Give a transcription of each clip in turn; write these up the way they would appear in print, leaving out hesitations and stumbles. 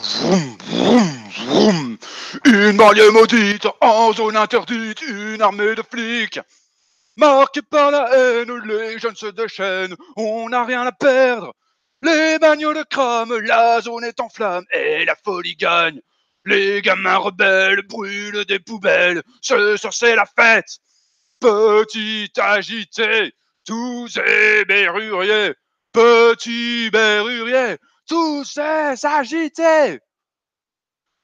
Vroom, vroom, vroom. Une banlieue maudite, en zone interdite, une armée de flics. Marqués par la haine, les jeunes se déchaînent, on n'a rien à perdre. Les bagnoles crament, la zone est en flammes et la folie gagne. Les gamins rebelles brûlent des poubelles, ce soir c'est la fête. Petit agité, tous éberruriers, petit berrurier, tous agités.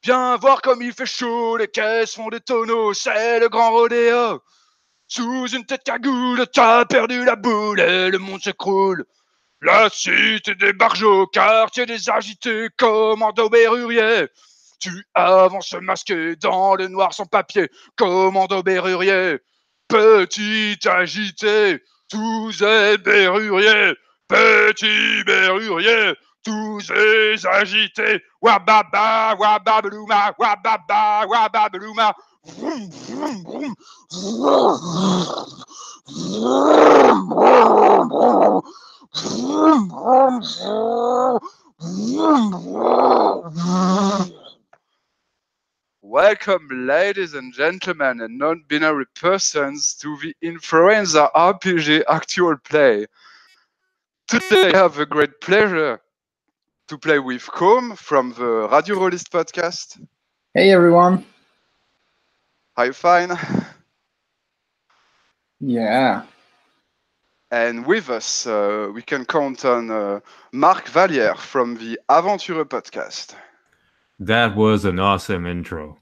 Viens voir comme il fait chaud, les caisses font des tonneaux, c'est le grand rodéo. Sous une tête cagoule, t'as perdu la boule et le monde s'écroule. La cité des barjots, quartier des agités, commando berrurier. Tu avances masqué dans le noir sans papier, commando berrurier. Petit agité, tous berruriers, petit berrurier, tous agités. Wababa, wabablouma, wababa, wabablouma. Vroom, vroom, vroom. Welcome, ladies and gentlemen, and non-binary persons, to the Inflorenza RPG actual play. Today I have a great pleasure to play with Côme from the Radio Roliste Podcast. Hey everyone. Are you fine? Yeah. And with us, we can count on Marc Vallières from the Aventureux Podcast. That was an awesome intro.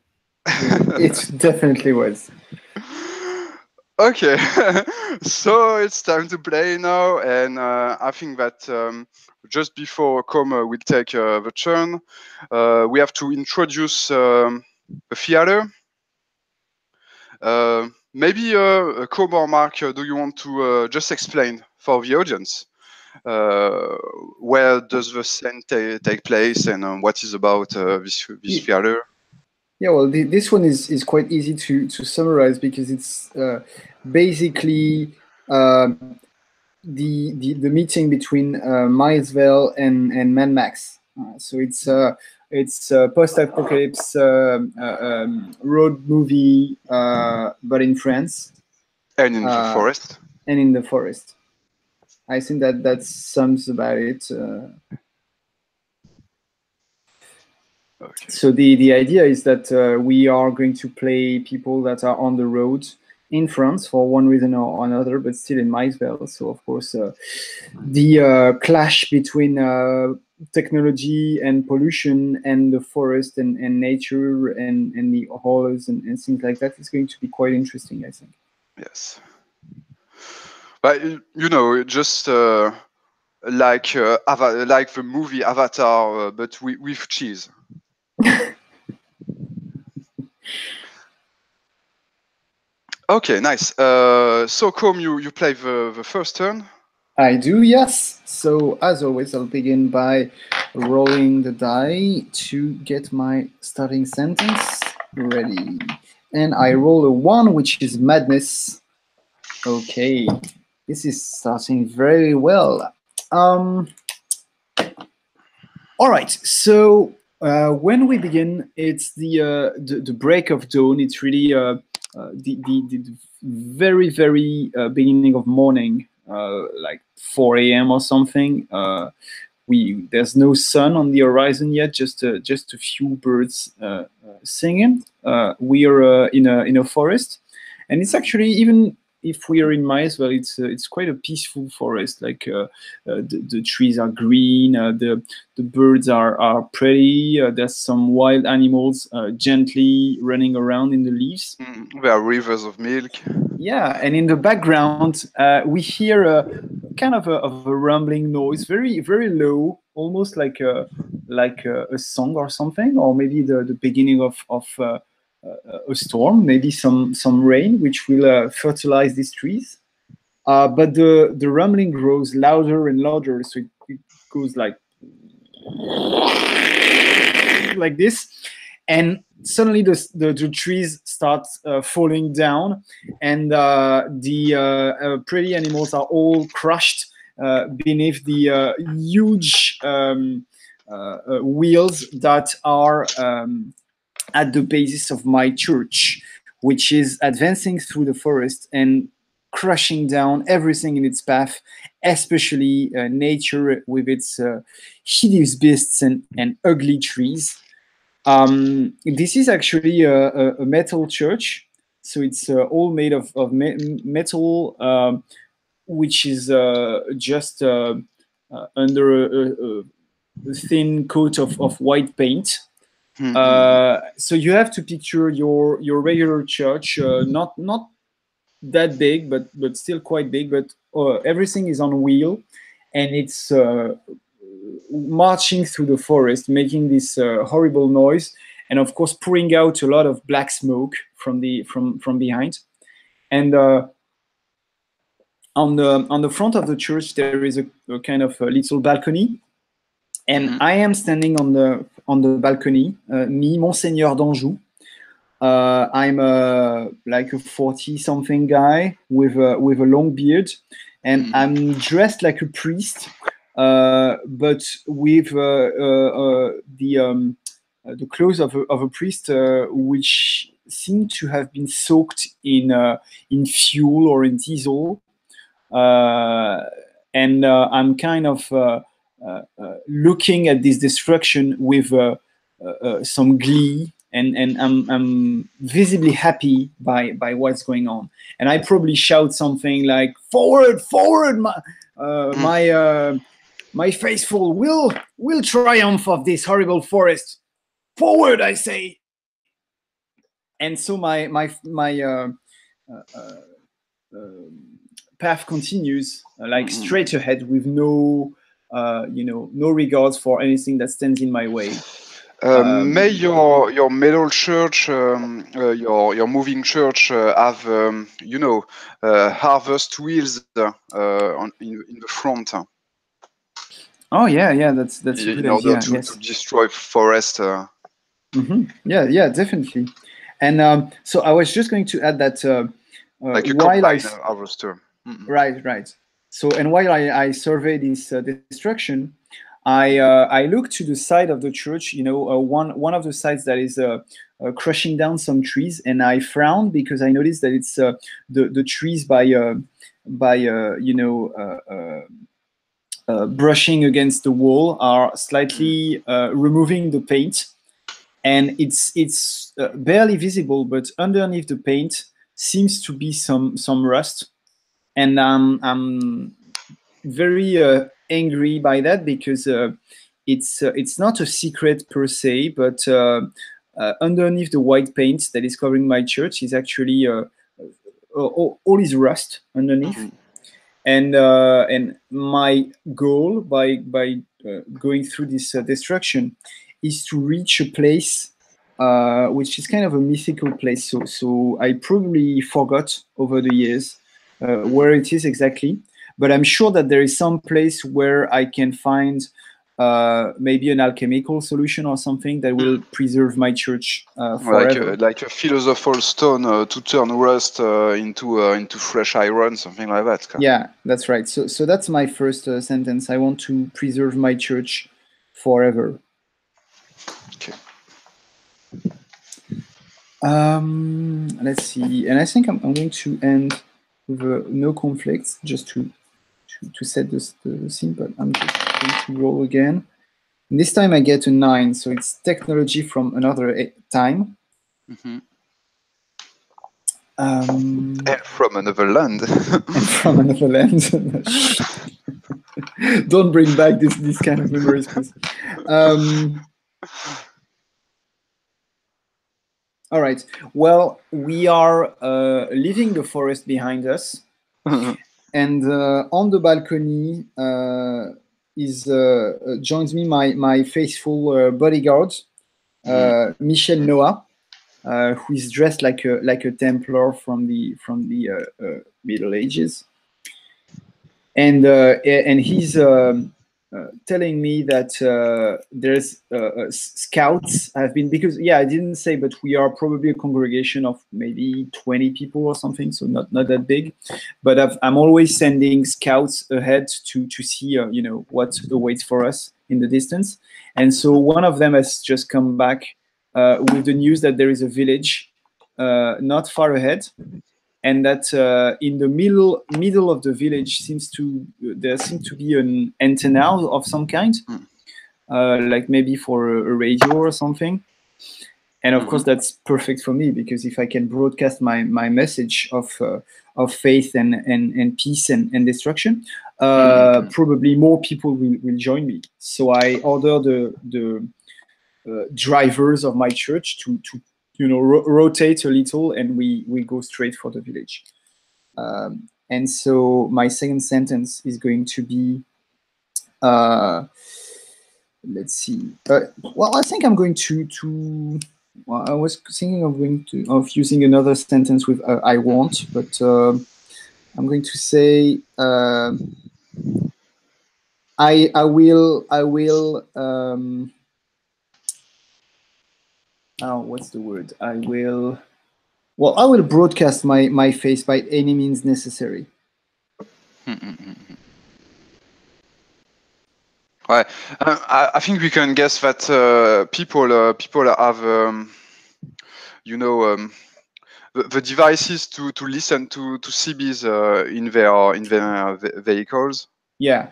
It definitely was. Okay, so it's time to play now, and I think that just before Côme will take the turn, we have to introduce the theater. Maybe Côme or Marc, do you want to just explain for the audience where does the scene take place and what is about this theater? Yeah, well, this one is quite easy to summarize because it's basically the meeting between Milesvale and Mad Max. So it's a post-apocalypse road movie, but in France. And in the forest. And in the forest. I think that sums about it. Okay. So the idea is that we are going to play people that are on the road in France for one reason or another, but still in Milesvale. So of course, the clash between technology and pollution and the forest and nature and the horrors and things like that is going to be quite interesting, I think. Yes. But you know, just like the movie Avatar, but with cheese. Okay, nice. So, Côme, you play the first turn? I do, yes. So, as always, I'll begin by rolling the die to get my starting sentence ready. And I roll a 1, which is madness. Okay, this is starting very well. All right, so when we begin, it's the break of dawn. It's really the very, very beginning of morning, like 4 a.m. or something. There's no sun on the horizon yet, just a few birds singing. We are in a forest, and it's actually, even if we are in Milesvale, it's quite a peaceful forest. Like the trees are green, the birds are pretty. There's some wild animals gently running around in the leaves. There are rivers of milk. Yeah, and in the background we hear a kind of a rumbling noise, very, very low, almost like a song or something, or maybe the beginning of a storm, maybe some rain, which will fertilize these trees. But the rumbling grows louder and louder, so it goes like this, and suddenly the trees start falling down, and the pretty animals are all crushed beneath the huge wheels that are at the basis of my church, which is advancing through the forest and crushing down everything in its path, especially nature with its hideous beasts and ugly trees. This is actually a metal church, so it's all made of metal, which is just under a thin coat of white paint. So you have to picture your regular church, not that big, but still quite big. But everything is on wheel, and it's marching through the forest, making this horrible noise, and of course pouring out a lot of black smoke from behind. And on the front of the church there is a kind of a little balcony, and I am standing on the balcony, me, Monseigneur d'Anjou. I'm like a 40-something guy with a long beard, and I'm dressed like a priest, but with the clothes of a priest, which seem to have been soaked in fuel or in diesel, and I'm kind of looking at this destruction with some glee, and I'm visibly happy by what's going on. And I probably shout something like, "Forward, forward, my faithful will triumph of this horrible forest. Forward, I say." And so my path continues like straight ahead with no regards for anything that stands in my way. May your metal church, your moving church, have harvest wheels in the front. Oh yeah, that's a good in order idea. to destroy forest. Yeah, definitely. And so I was just going to add that like a while combine harvester. Right. So, and while I survey this destruction, I look to the side of the church, one of the sides that is crushing down some trees, and I frown because I noticed that it's the trees by brushing against the wall are slightly removing the paint, and it's barely visible, but underneath the paint seems to be some rust, and I'm very angry by that because it's not a secret per se, but underneath the white paint that is covering my church is actually all is rust underneath. And my goal by going through this destruction is to reach a place which is kind of a mythical place. So I probably forgot over the years where it is exactly, but I'm sure that there is some place where I can find maybe an alchemical solution or something that will preserve my church forever. Like a philosophical stone to turn rust into fresh iron, something like that. Yeah, that's right. So that's my first sentence. I want to preserve my church forever. Okay. Let's see, and I think I'm going to end with no conflicts, just to set the scene, but I'm just going to roll again. And this time I get a 9, so it's technology from another time. And from another land. And from another land. Don't bring back this kind of memories, please. All right. Well, we are leaving the forest behind us. And on the balcony joins me my faithful bodyguard, Michel Noah, who is dressed like a Templar from the Middle Ages, and he's telling me that there's scouts have been, because I didn't say, but we are probably a congregation of maybe 20 people or something, so not that big. But I'm always sending scouts ahead to see what awaits for us in the distance. And so one of them has just come back with the news that there is a village not far ahead. And that in the middle of the village there seems to be an antenna of some kind, like maybe for a radio or something. And of course, that's perfect for me, because if I can broadcast my message of faith and peace and destruction, probably more people will join me. So I order the drivers of my church to rotate a little, and we go straight for the village. And so my second sentence is going to be, let's see. Well, I think I'm going to. Well, I was thinking of using another sentence with "I want," but I'm going to say, I will. What's the word? I will broadcast my faith by any means necessary. Ouais. I think we can guess that people have the devices to listen to CBs in their vehicles. Yeah,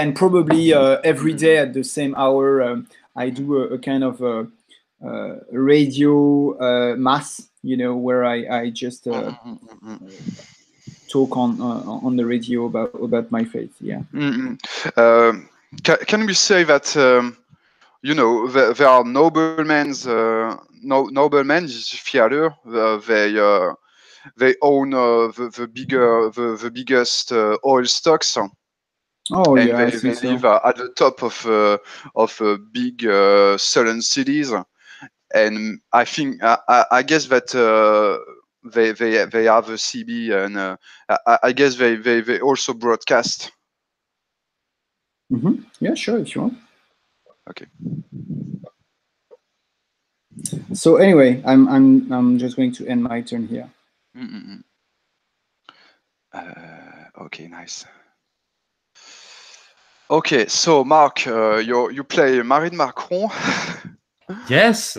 and probably every day at the same hour, I do a kind of radio mass, where I just talk on the radio about my faith. Yeah. Can we say that there are noblemen in theater? They own the biggest oil stocks. Oh, and yeah, they live at the top of big southern cities, and I think I guess that they have a CB, and I guess they also broadcast. Mm-hmm. Yeah, sure, if you want. Okay. So anyway, I'm just going to end my turn here. Okay, nice. Okay, so Marc, you play Marine Macron. Yes,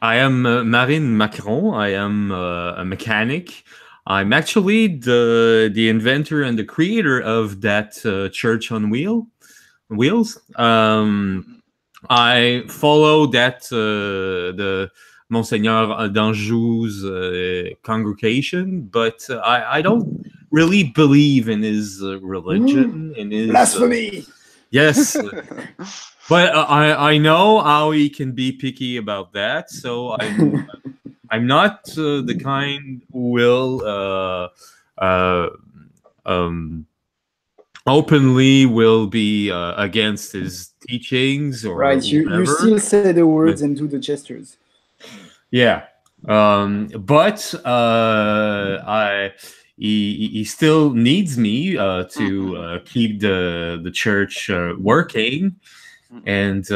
I am Marine Macron. I am a mechanic. I'm actually the inventor and the creator of that church on wheels. I follow that the Monseigneur d'Anjou's congregation, but I don't really believe in his religion. In his blasphemy. Yes, but I know how he can be picky about that. So I'm not the kind who will openly will be against his teachings or right. You still say the words and do the gestures. Yeah, but he still needs me to keep the church working, and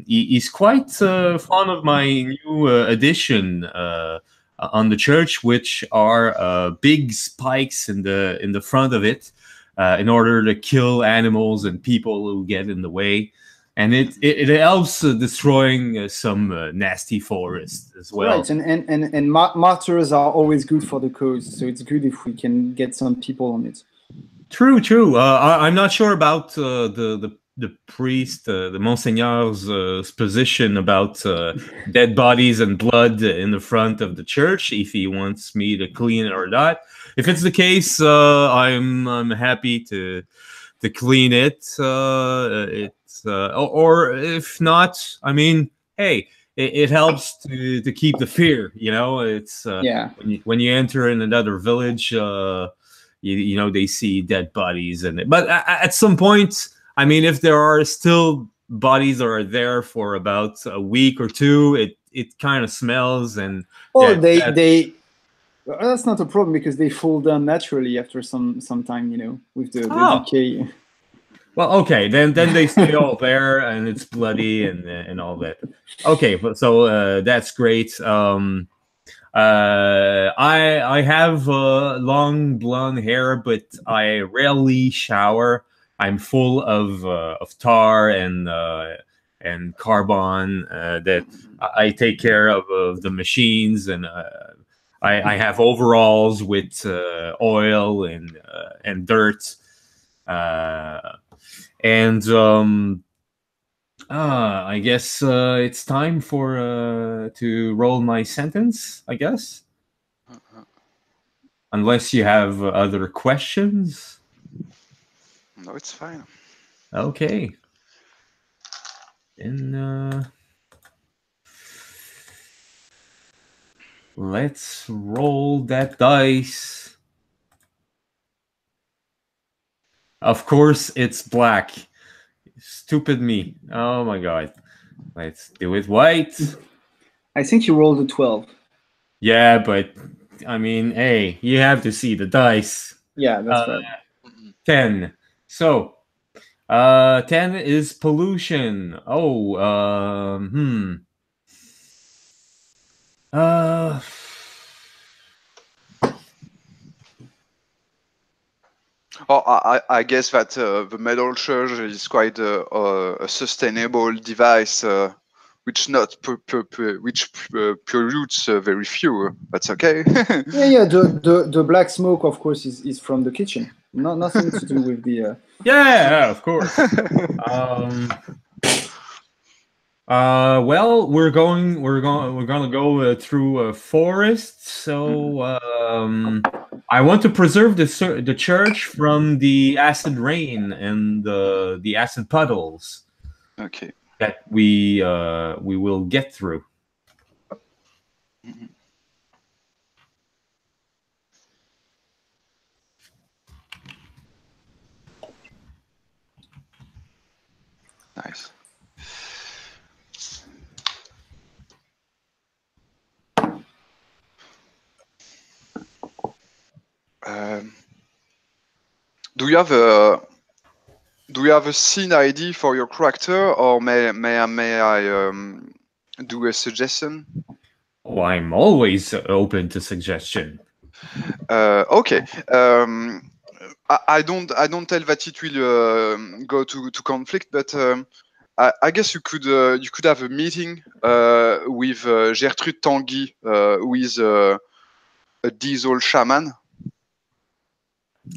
he's quite fond of my new addition on the church, which are big spikes in the front of it, in order to kill animals and people who get in the way. And it helps destroying some nasty forests as well. Right, and martyrs are always good for the cause, so it's good if we can get some people on it. True. I'm not sure about the priest, the Monseigneur's position about dead bodies and blood in the front of the church, if he wants me to clean it or not. If it's the case, I'm happy to clean it. Or if not, I mean, hey, it helps to keep the fear. It's when you enter in another village, they see dead bodies, but at some point, I mean, if there are still bodies that are there for about a week or two, it kind of smells, and Well, that's not a problem because they fall down naturally after some time, with the decay. Well, okay, then they stay all there, and it's bloody and all that. Okay, so that's great. I have long blonde hair, but I rarely shower. I'm full of tar and carbon that I take care of the machines, and I have overalls with oil and dirt, I guess it's time for to roll my sentence, I guess. Unless you have other questions. No, it's fine. Okay. And let's roll that dice. Of course, it's black. Stupid me. Oh my god. Let's do it white. I think you rolled a 12. Yeah, but I mean, hey, you have to see the dice. Yeah, that's right. 10. So, 10 is pollution. I guess that the metal church is quite a sustainable device, which pollutes very few. That's okay. Yeah. The black smoke, of course, is from the kitchen. Nothing to do with the. Yeah, of course. Well, we're gonna go through a forest. So I want to preserve the church from the acid rain and the acid puddles. Okay. That we will get through. Nice. Do you have a scene ID for your character, or may I do a suggestion? Oh, I'm always open to suggestion. Okay. I don't tell that it will go to conflict, but I guess you could have a meeting with Gertrude Tanguy, who is a diesel shaman.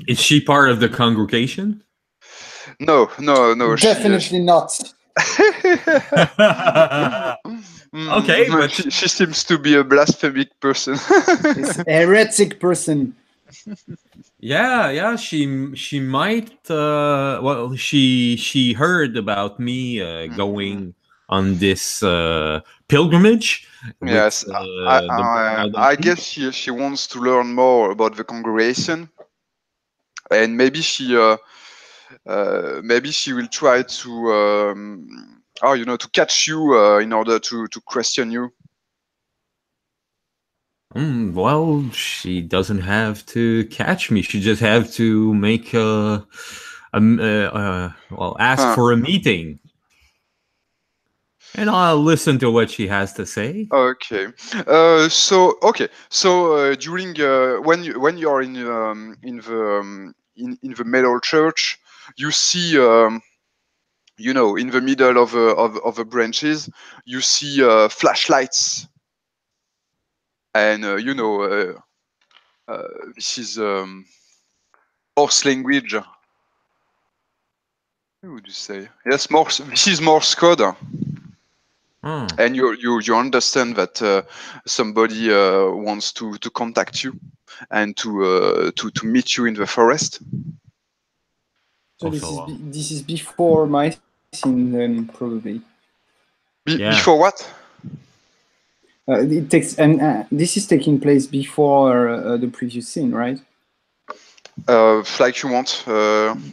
Is she part of the congregation? No. Definitely not. Okay, but she seems to be a blasphemic person. It's a heretic person. Yeah, she might. Well, she heard about me going on this pilgrimage. Yes, I guess she wants to learn more about the congregation, and maybe she will try to to catch you in order to question you. Well, she doesn't have to catch me. She just have to make ask for a meeting, and I'll listen to what she has to say. Okay. So during when you are in the metal church, you see in the middle of the branches, you see flashlights. And this is Morse language. What would you say? Yes, Morse. This is Morse code. And you understand that somebody wants to contact you and to meet you in the forest. So this is before my scene, then probably. Before what? It takes, and this is taking place before the previous scene, right? Like you want,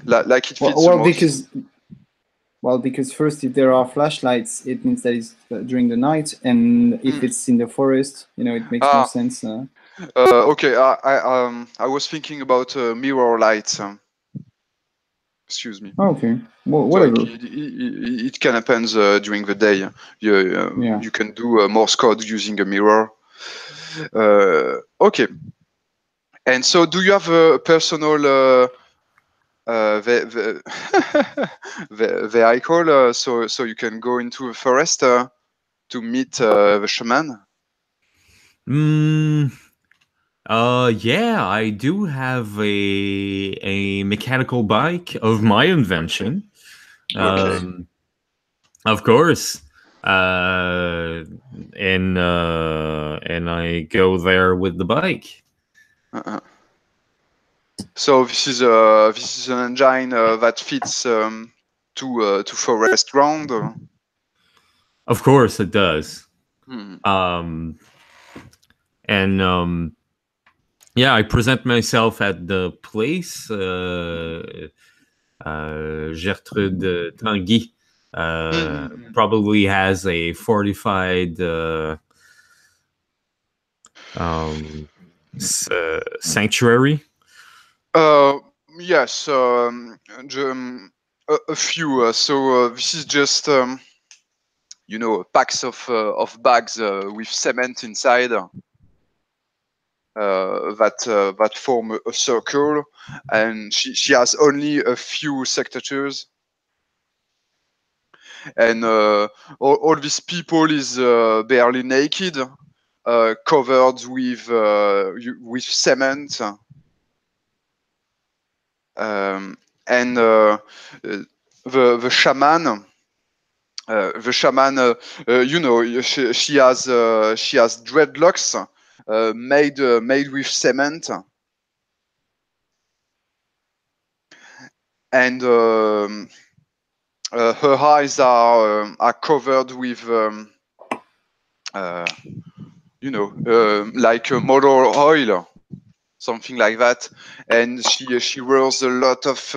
like it fits. Because first, if there are flashlights, it means that it's during the night, and if it's in the forest, it makes no sense. Okay, I was thinking about mirror lights. Excuse me. Okay, well, So whatever. it can happen during the day. Yeah. You can do Morse code using a mirror. Okay. And so, do you have a personal vehicle so you can go into the forest to meet the shaman? Yeah, I do have a mechanical bike of my invention. Okay. Of course. And I go there with the bike. So this is an engine that fits to forest ground. Of course, it does. Hmm. Yeah, I present myself at the place. Gertrude Tanguy probably has a fortified sanctuary. Yes, a few. So this is just packs of bags with cement inside. That form a circle, and she has only a few sectateurs, and all these people is barely naked, covered with cement, and the shaman. She has dreadlocks made with cement, and her eyes are covered with like motor oil, something like that, and she wears a lot of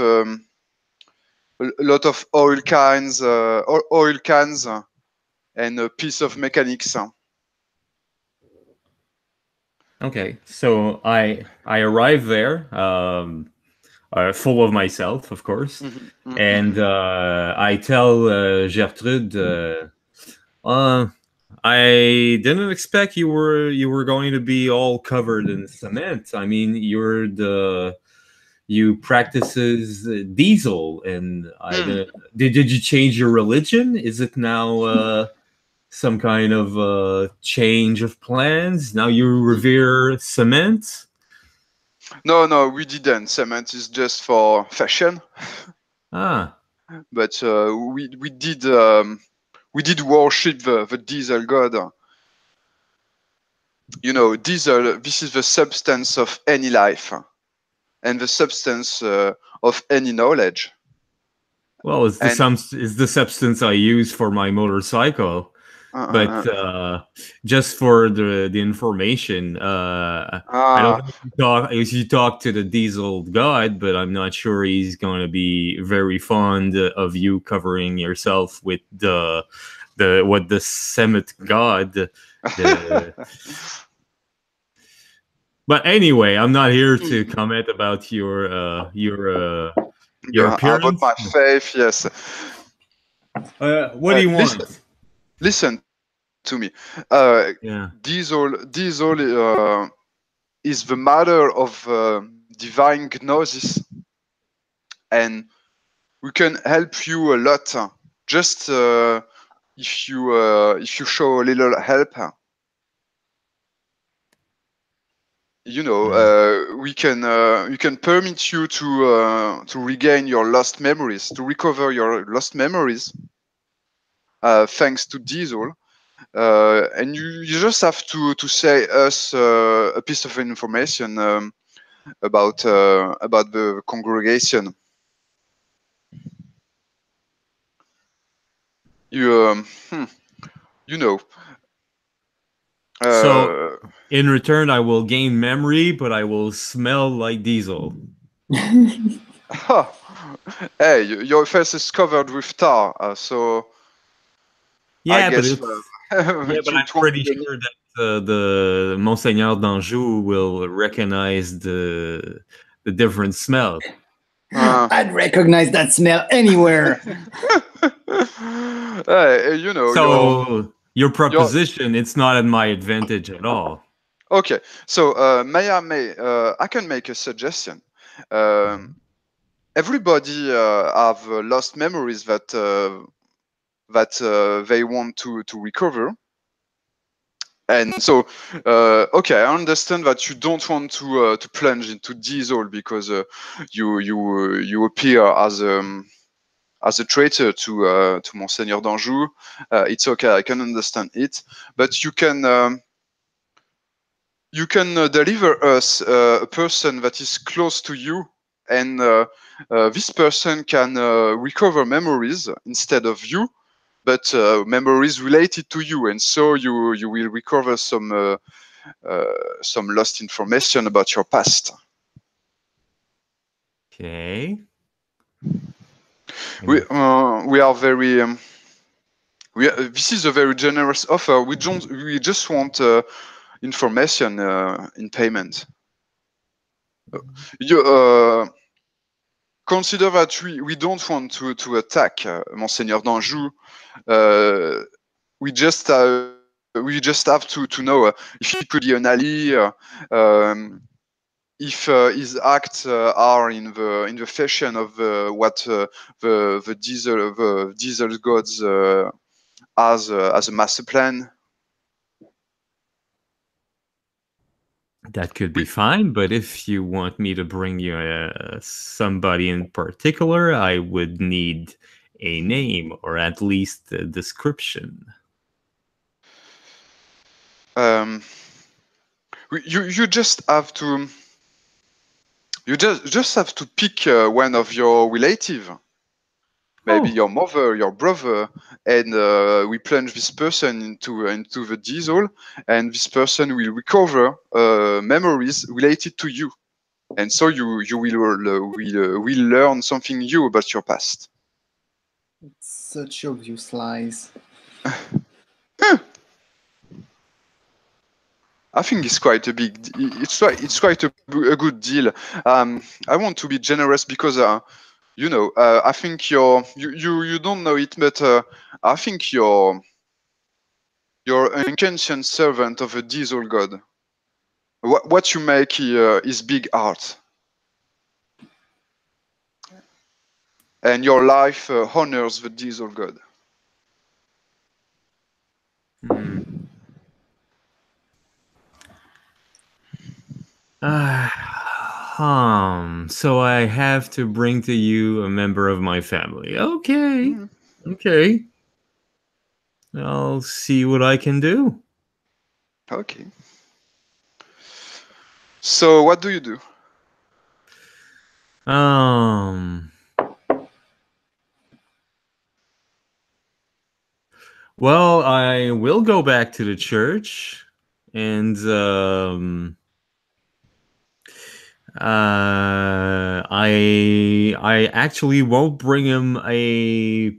oil cans and a piece of mechanics. Okay, so I arrive there, full of myself, of course, and I tell Gertrude, I didn't expect you were going to be all covered in cement. I mean, you practices diesel, and did you change your religion? Is it now some kind of change of plans? Now you revere cement? No, we didn't. Cement is just for fashion. But we did worship the diesel god. Diesel. This is the substance of any life, and the substance of any knowledge. Well, it's the substance I use for my motorcycle. But just for the information, I don't know if you talk to the diesel god, but I'm not sure he's going to be very fond of you covering yourself with the Semite god. But anyway, I'm not here to comment about your appearance. About my faith, yes. What do you want? Listen to me. Diesel is the matter of divine gnosis, and we can help you a lot. Just if you show a little help. We can permit you to regain your lost memories, to recover your lost memories, thanks to diesel. And you just have to say us a piece of information about the congregation. So in return, I will gain memory, but I will smell like diesel. Hey, your face is covered with tar, so yeah, I guess, but I'm pretty sure that the Monseigneur d'Anjou will recognize the different smell. I'd recognize that smell anywhere. You know. So your proposition, it's not at my advantage at all. Okay, so I can make a suggestion. Everybody have lost memories that they want to recover. And so, okay, I understand that you don't want to plunge into diesel because you appear as a traitor to Monseigneur d'Anjou. It's okay, I can understand it, but you can deliver us a person that is close to you, and this person can recover memories instead of you. But memories related to you, and so you will recover some lost information about your past. Okay. We are very. This is a very generous offer. We just want information in payment. You consider that we don't want to attack Monseigneur d'Anjou. We just have to know if he could be an ally, if his acts are in the fashion of what the diesel gods as a master plan. That could be fine, but if you want me to bring you somebody in particular, I would need a name or at least a description. You just have to. You just have to pick one of your relative, maybe your mother, your brother, and we plunge this person into the diesel, and this person will recover memories related to you, and so you will learn something new about your past. It's such obvious lies. I think it's quite a big. It's quite a good deal. I want to be generous because I think you don't know it, but I think you're an ancient servant of a diesel god. What you make is big art, and your life honors the diesel god. So I have to bring to you a member of my family. Okay. Okay. I'll see what I can do. Okay. So what do you do? Well, I will go back to the church, and I actually won't bring him a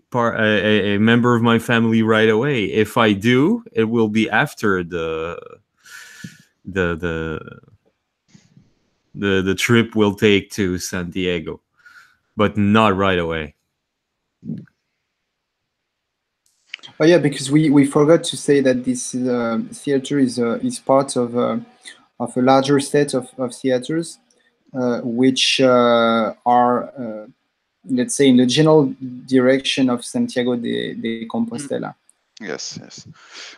member of my family right away. If I do, it will be after the trip we'll take to Santiago, but not right away. Oh yeah, because we forgot to say that this theater is part of a larger set of theaters, which are, let's say, in the general direction of Santiago de Compostela. Yes.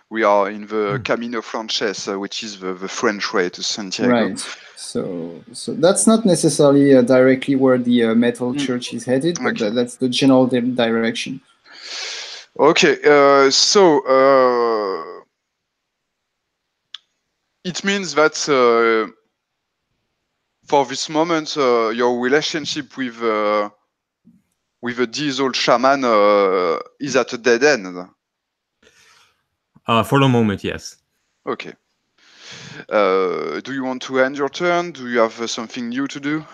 We are in the Camino Frances, which is the French way to Santiago. Right. So that's not necessarily directly where the metal church is headed, but that's the general direction. Okay, so it means that for this moment, your relationship with a diesel shaman is at a dead end. For the moment, yes. Okay. Do you want to end your turn? Do you have something new to do?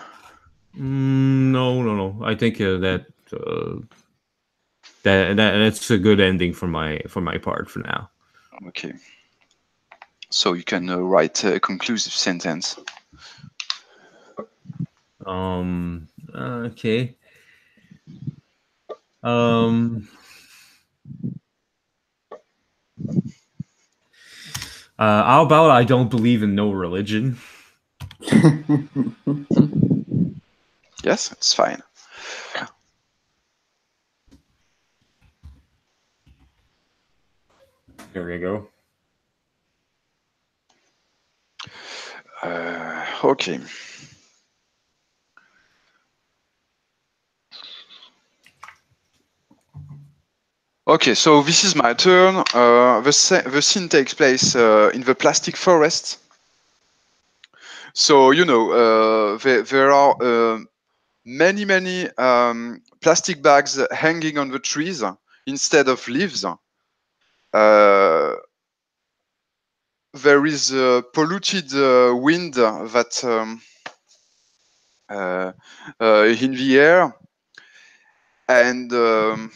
No. I think that's a good ending for my part for now. Okay. So you can write a conclusive sentence. Okay. How about I don't believe in no religion? Yes, it's fine. There we go. Okay. Okay, so this is my turn. The scene takes place in the plastic forest. So, there are many plastic bags hanging on the trees instead of leaves. There is polluted wind that in the air, and a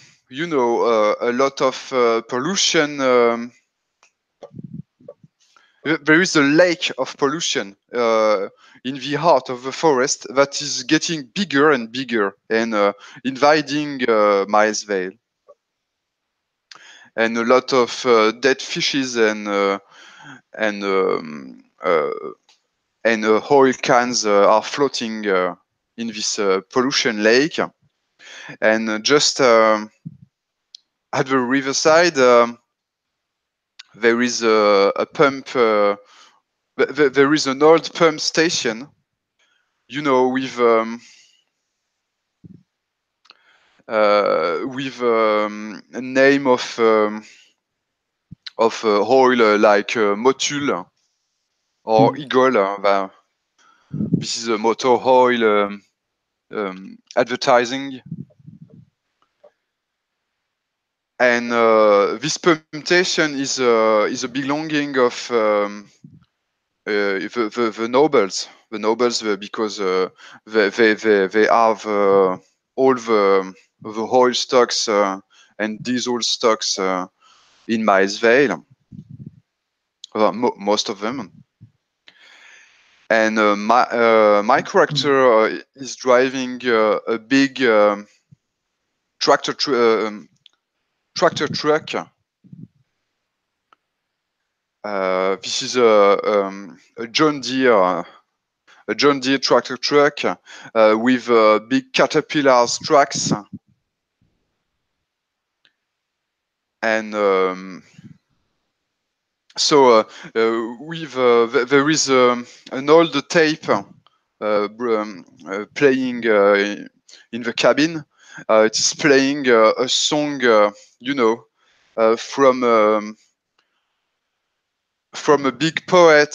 lot of pollution. There is a lake of pollution in the heart of the forest that is getting bigger and bigger and invading Milesvale. And a lot of dead fishes and oil cans are floating in this pollution lake. And just at the riverside, there is a pump. There is an old pump station, with a name of oil like Motul or Eagle. This is a motor oil advertising. And this pump station is a belonging of the nobles. The nobles, because they have all the oil stocks and diesel stocks in Milesvale. Most of them. And my character is driving a big tractor truck. This is a John Deere tractor truck with big Caterpillar's tracks, and so there is an old tape playing in the cabin. It is playing a song, from a big poet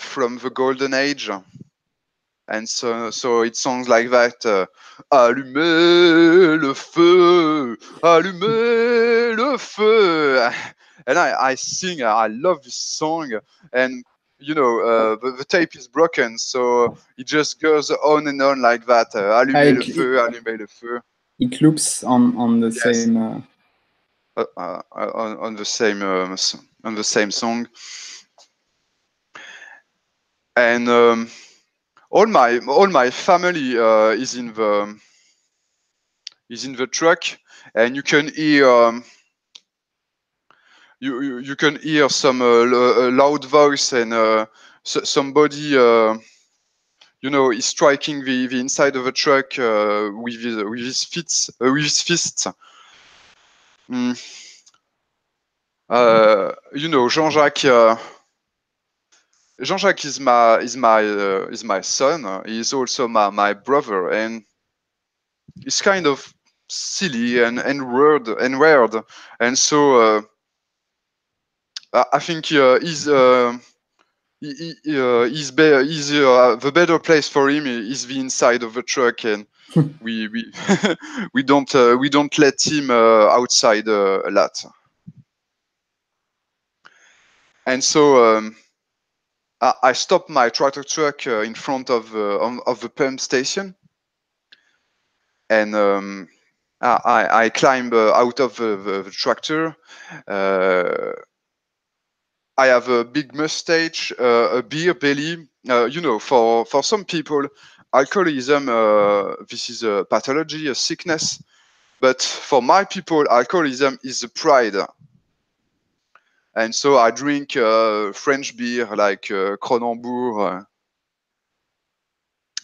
from the Golden Age. And so it sounds like that. Allumez le feu, allumez le feu. And I sing, I love this song. And, the tape is broken. So it just goes on and on like that. Allumez le feu, allumez le feu. It loops on the same... on the same song. And all my family is in the truck, and you can hear you can hear some loud voice, and somebody is striking the inside of the truck with his fists. Jean-Jacques is my son. He's also my brother, and he's kind of silly and weird, and so I think he's the better place for him is the inside of the truck, and we we don't let him outside a lot. And so I stopped my tractor truck in front of the pump station, and I climb out of the tractor. I have a big mustache, a beer belly. For some people, alcoholism, this is a pathology, a sickness. But for my people, alcoholism is a pride. And so I drink French beer like Cronenbourg.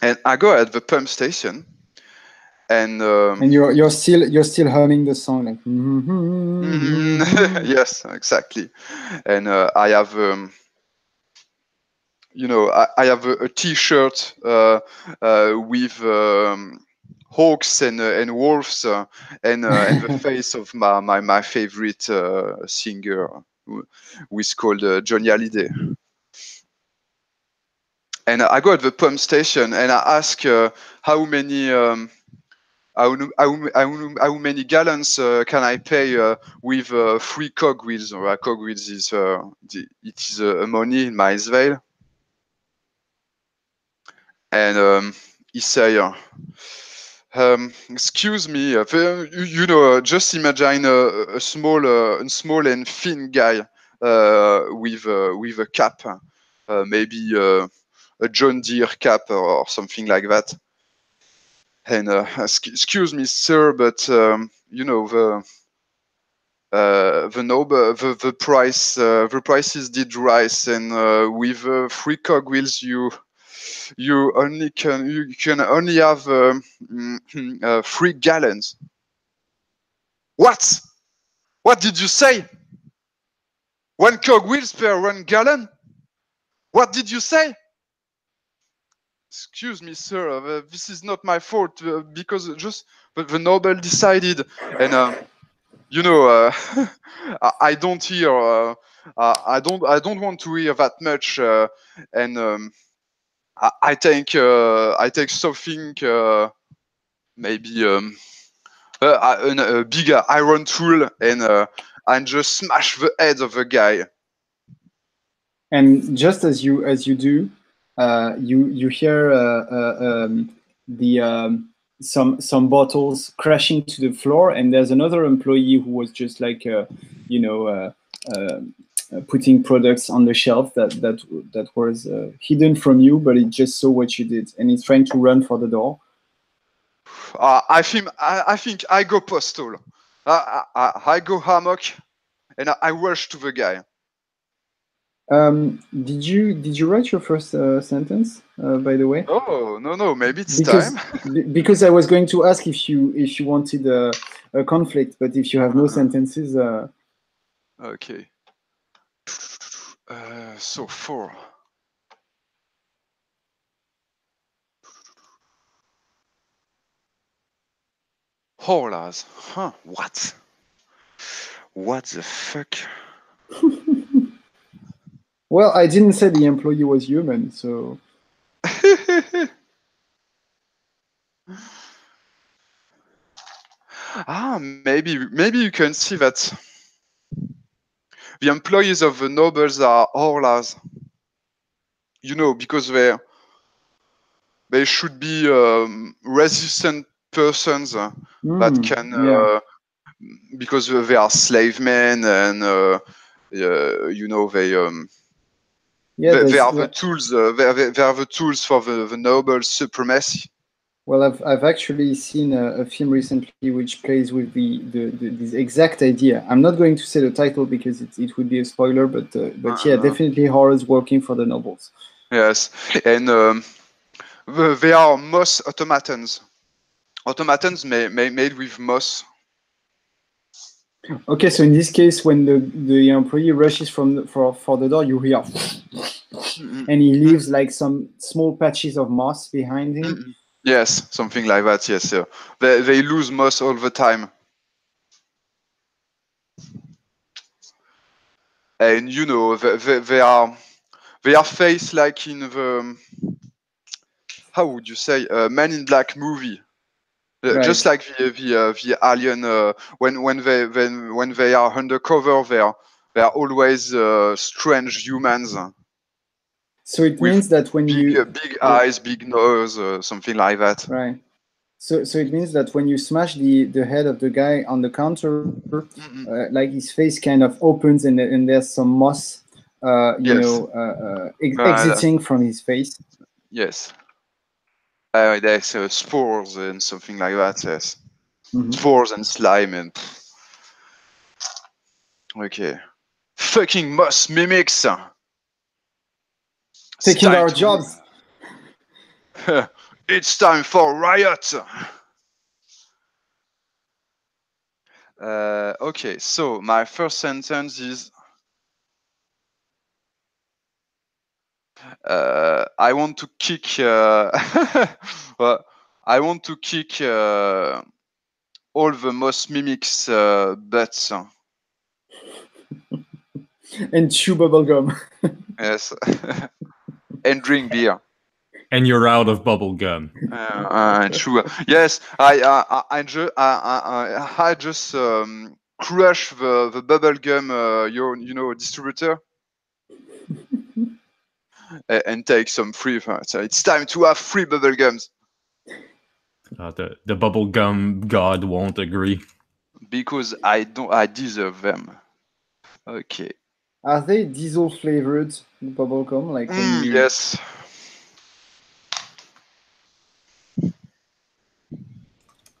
And I go at the pump station. And you're still humming the song like yes, exactly. And I have I have a T-shirt with hawks and wolves and the face of my favorite singer, who is called Johnny Hallyday. And I go at the pump station and I ask how many gallons can I pay with 3 cogwheels? Or cogwheels is it is money in Milesvale. And he say, excuse me, just imagine a small and thin guy with a cap, maybe a John Deere cap or something like that. And excuse me, sir, but the prices did rise, and with 3 cogwheels, you can only have 3 gallons. What? What did you say? 1 cogwheels per 1 gallon? What did you say? Excuse me, sir. This is not my fault because but the noble decided, and I don't hear. I don't want to hear that much, and I take something, maybe a bigger iron tool, and just smash the head of the guy. And just as you do, you hear some bottles crashing to the floor, and there's another employee who was just like putting products on the shelf that was hidden from you, but it just saw what you did, and he's trying to run for the door. I think I go postal. I go hammock, and I rush to the guy. Did you write your first sentence, by the way? Oh, no, maybe it's time. Because I was going to ask if you wanted a conflict, but if you have no sentences, okay. So 4. Horlas. Huh? What? What the fuck? Well, I didn't say the employee was human, so. Maybe you can see that the employees of the nobles are horlas. Because they should be resistant persons that can, because they are slave men, and they are the tools. They are the tools for the noble supremacy. Well, I've actually seen a film recently which plays with this exact idea. I'm not going to say the title because it would be a spoiler, but yeah, definitely horrors working for the nobles. Yes, and they are moss automatons. Automatons made with moss. Okay, so in this case, when the employee rushes for the door, you hear, and he leaves like some small patches of moss behind him. Yes, something like that. Yes, they lose moss all the time, and they are faced like in the, how would you say, Man in Black movie. Right. Just like the alien, when they are undercover, they are always strange humans. So it means that when big eyes, big nose, something like that. Right. So it means that when you smash the head of the guy on the counter, like his face kind of opens and there's some moss exiting from his face. Yes. There's spores and something like that. Yes. Mhm. Spores and slime and. Okay. Fucking moss mimics. Taking our jobs. It's time for riot. Okay, so my first sentence is I want to kick well, I want to kick all the moss mimics butts. And chew bubblegum. Yes. And drink beer. And you're out of bubble gum. True. Yes, I just crush the bubble gum, distributor, and take some free. So it's time to have free bubble gums The bubble gum god won't agree. because I deserve them. Okay. Are they diesel flavored bubblegum? Like when you... Yes.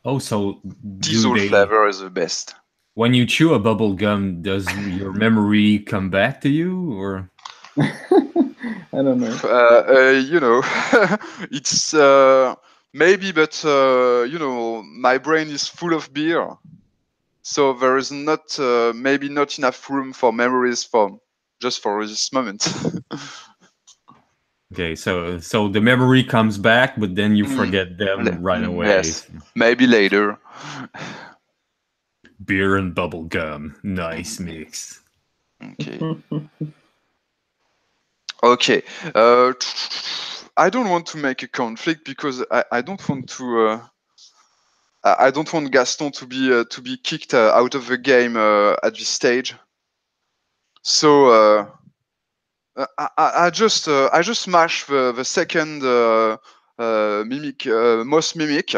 Oh, so Diesel flavor is the best. When you chew a bubble gum, does your memory come back to you, or? I don't know. It's maybe, but my brain is full of beer, so there is not maybe not enough room for memories for this moment. Okay, so the memory comes back, but then you forget them right away. Yes, maybe later. Beer and bubble gum, nice mix. Okay. Okay. I don't want to make a conflict because I don't want to. I don't want Gaston to be kicked out of the game at this stage. So I just smash the second mimic, moss mimic,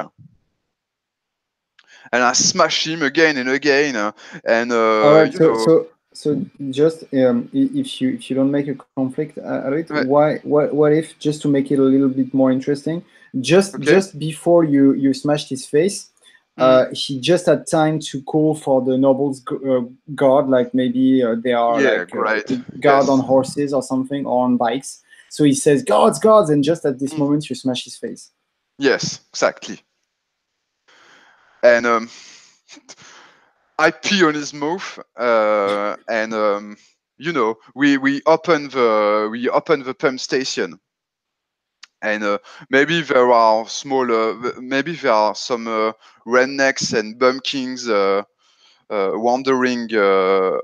and I smash him again and again. And all right, so just if you don't make a conflict out of it, what if, just to make it a little bit more interesting, just before you smashed his face, he just had time to call for the nobles guard, like maybe they are guard on horses or something, or on bikes. So he says, guards, and just at this moment you smash his face. Yes, exactly. And I pee on his mouth, and we open the pump station, and maybe there are maybe there are some rednecks and bumpkins wandering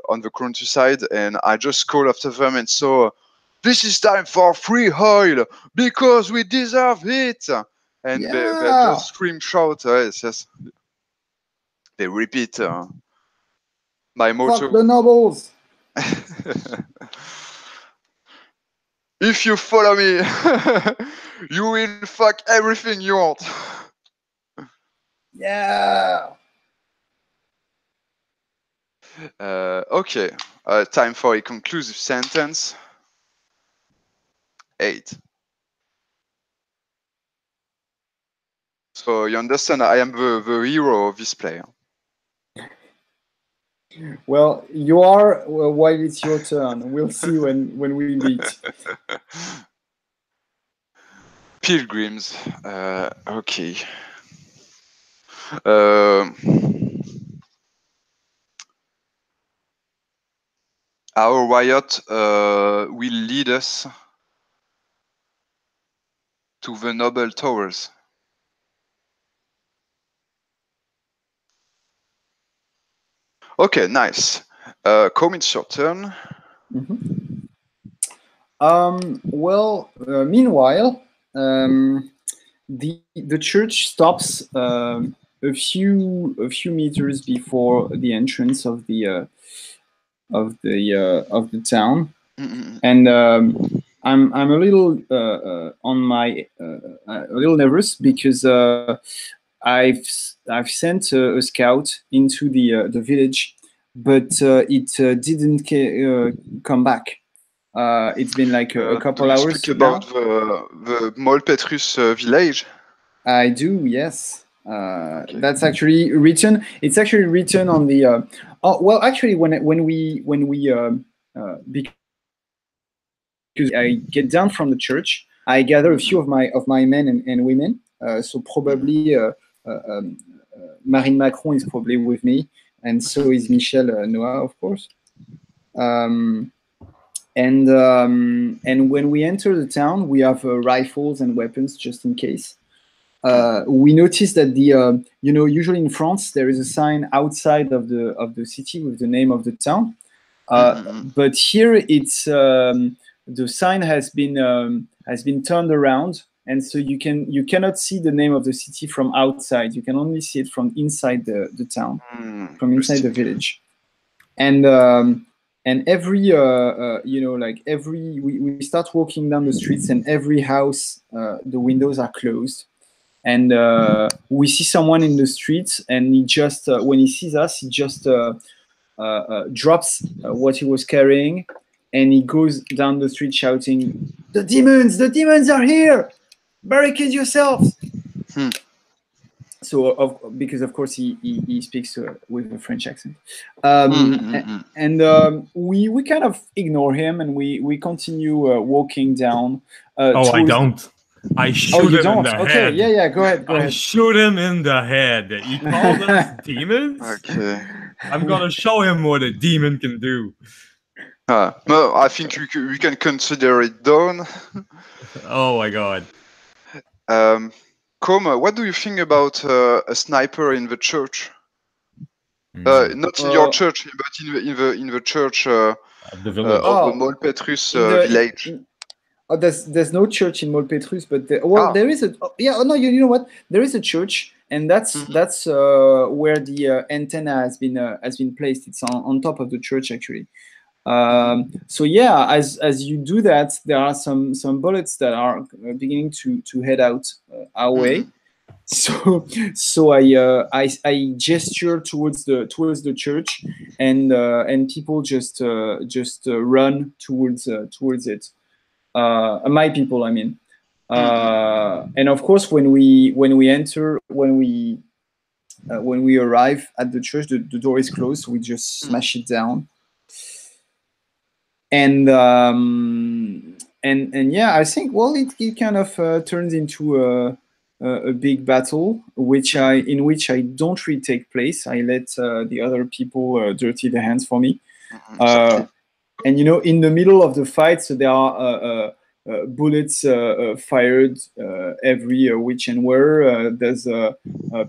on the countryside, and I just call after them, and so this is time for free oil because we deserve it, and they just scream, shout, yes. They repeat my motto. Fuck the nobles. If you follow me, you will fuck everything you want. Yeah. Okay. Time for a conclusive sentence. 8. So you understand, I am the hero of this play. Well, you are while it's your turn. We'll see when we meet. Pilgrims. Okay. Our riot will lead us to the noble towers. Okay, nice. Côme, it's your turn. Mm-hmm. Meanwhile, the church stops a few meters before the entrance of the town, and I'm a little a little nervous because I've sent a scout into the village, but it didn't come back. It's been like a couple do you hours speak now. about the Molpetrus village? I do, yes. Okay. That's actually written. It's actually written on the. Well, actually, when we because I get down from the church, I gather a few of my men and women. So probably Marine Macron is probably with me, and so is Michel Noah, of course. And when we enter the town, we have rifles and weapons just in case. We noticed that the usually in France there is a sign outside of the city with the name of the town, but here it's the sign has been turned around, and so you cannot see the name of the city from outside. You can only see it from inside the town, from inside the village, and every we start walking down the streets, and every house the windows are closed. And we see someone in the street, and he just when he sees us, he just drops what he was carrying, and he goes down the street shouting, the demons are here! Barricade yourselves!" So, because of course he speaks with a French accent, and we kind of ignore him, and we continue walking down. I don't. I shoot him in the head. Yeah, go ahead. I shoot him in the head. He called us demons? Okay. I'm gonna show him what a demon can do. No, I think we can consider it done. Oh my god. Côme, what do you think about a sniper in the church? Not in your church, but in the church The village. of the Molpetrus village. There's no church in Molpetrus, but there is a you know what? There is a church, and that's where the antenna has been placed. It's on top of the church actually. So yeah, as you do that, there are some bullets that are beginning to head out our way. So I gesture towards the church, and people just run towards it. My people, I mean. And of course, when we arrive at the church, the door is closed, so we just smash it down. And yeah, I think it kind of turns into a big battle, in which I don't really take place. I let the other people dirty their hands for me. And in the middle of the fight, so there are bullets fired every which and where. There's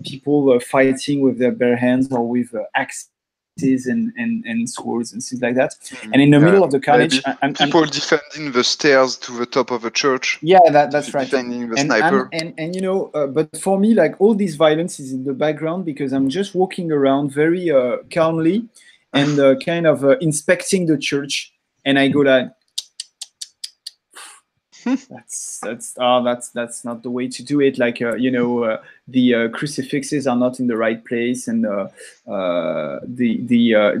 people fighting with their bare hands or with axes and swords and things like that. And in the middle of the carnage, people defending the stairs to the top of the church. Yeah, that's right. Defending the sniper. But for me, like, all this violence is in the background, because I'm just walking around very calmly and kind of inspecting the church, and I go like, that's not the way to do it. Like the crucifixes are not in the right place, and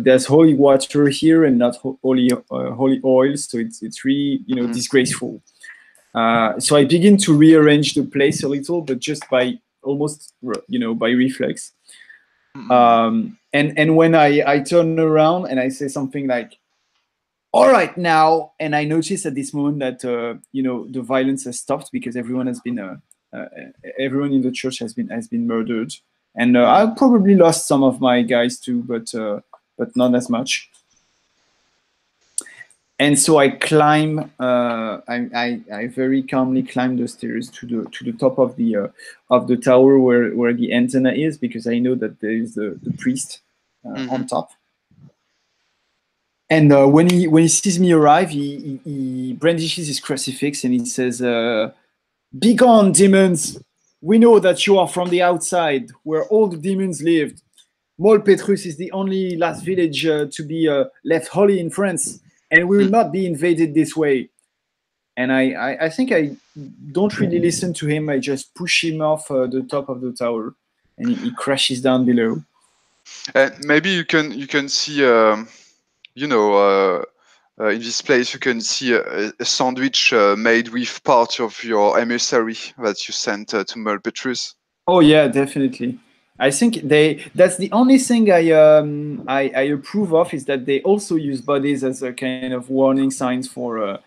there's holy water here and not holy oil, so it's really disgraceful. So I begin to rearrange the place a little, but just by almost by reflex. And when I turn around and I say something like, "All right now," and I notice at this moment that the violence has stopped, because everyone in the church has been murdered, and I probably lost some of my guys too, but not as much. And so I climb. I very calmly climb the stairs to the top of the tower where the antenna is, because I know that there is the priest on top. And when he sees me arrive, he brandishes his crucifix and he says, "Be gone, demons! We know that you are from the outside, where all the demons lived. Molpetrus is the only last village to be left holy in France, and we will not be invaded this way." And I think I don't really listen to him. I just push him off the top of the tower, and he crashes down below. Maybe you can see. in this place, you can see a sandwich made with part of your emissary that you sent to Mulpetrus. Oh yeah, definitely. I think that's the only thing I approve of, is that they also use bodies as a kind of warning signs for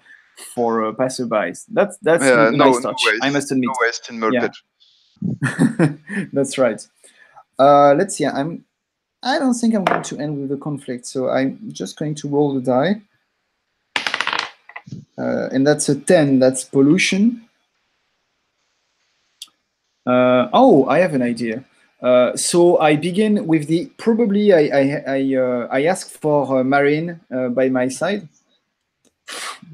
passerbys. That's a nice touch. No waste, I must admit. No waste in Mulpetrus. Yeah. That's right. Let's see. I don't think I'm going to end with the conflict, so I'm just going to roll the die. And that's a 10. That's pollution. I have an idea. So I begin with probably I ask for Marine by my side,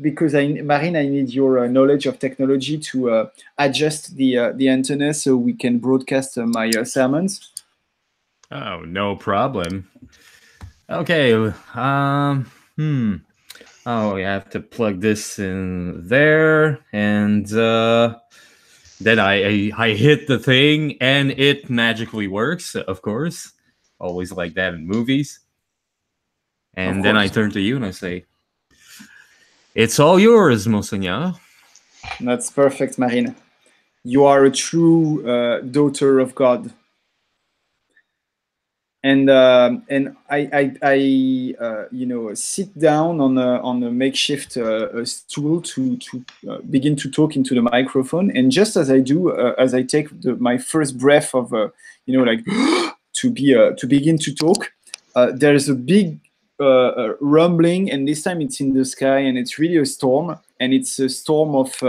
because Marine, I need your knowledge of technology to adjust the antenna so we can broadcast my sermons. Oh, no problem. Okay. Oh, you have to plug this in there, and then I hit the thing, and it magically works. Of course, always like that in movies. And then I turn to you and I say, "It's all yours, Monseigneur." That's perfect, Marine. You are a true daughter of God. And I sit down on a makeshift stool to begin to talk into the microphone. And just as I do, as I take my first breath of to begin to talk, there's a big rumbling, and this time it's in the sky, and it's really a storm. And it's a storm of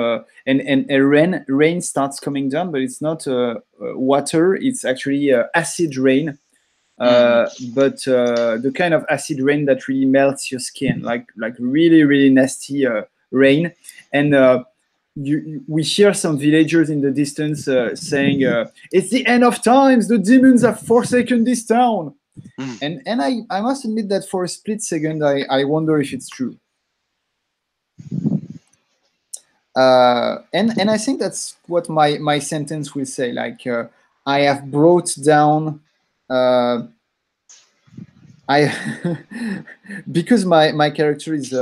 and a rain starts coming down, but it's not water. It's actually acid rain. But the kind of acid rain that really melts your skin, like really, really nasty rain. And we hear some villagers in the distance saying, "It's the end of times. The demons have forsaken this town." And I must admit that for a split second, I wonder if it's true. And I think that's what my sentence will say. Like, I have brought down. Because my character is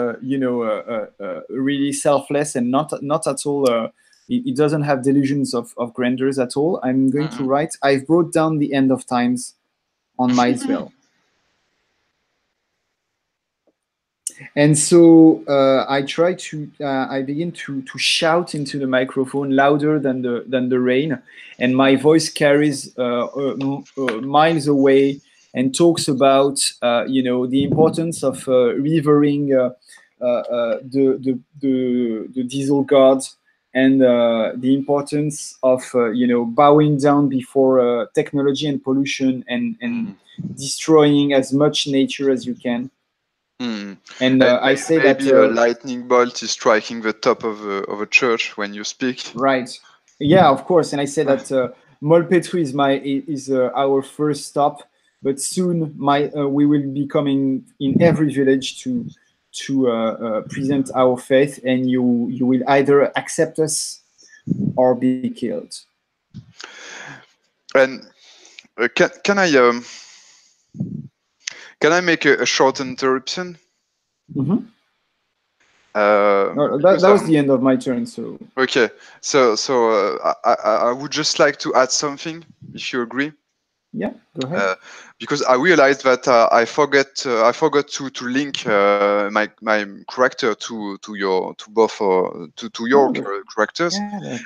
really selfless and not at all. It doesn't have delusions of grandeurs at all. I'm going to write, "I've brought down the end of times on Milesvale." And so I begin to shout into the microphone louder than the rain, and my voice carries miles away and talks about the importance of revering the diesel god, and the importance of bowing down before technology and pollution, and destroying as much nature as you can. And I say that a lightning bolt is striking the top of a church when you speak. Right. Yeah, of course. And I say that Mulpetrus is our first stop, but soon we will be coming in every village to present our faith, and you will either accept us or be killed. And can I make a short interruption? Mm-hmm. That was the end of my turn. So okay, so I would just like to add something, if you agree. Yeah, go ahead. Because I realized that I forgot to link my character to your characters,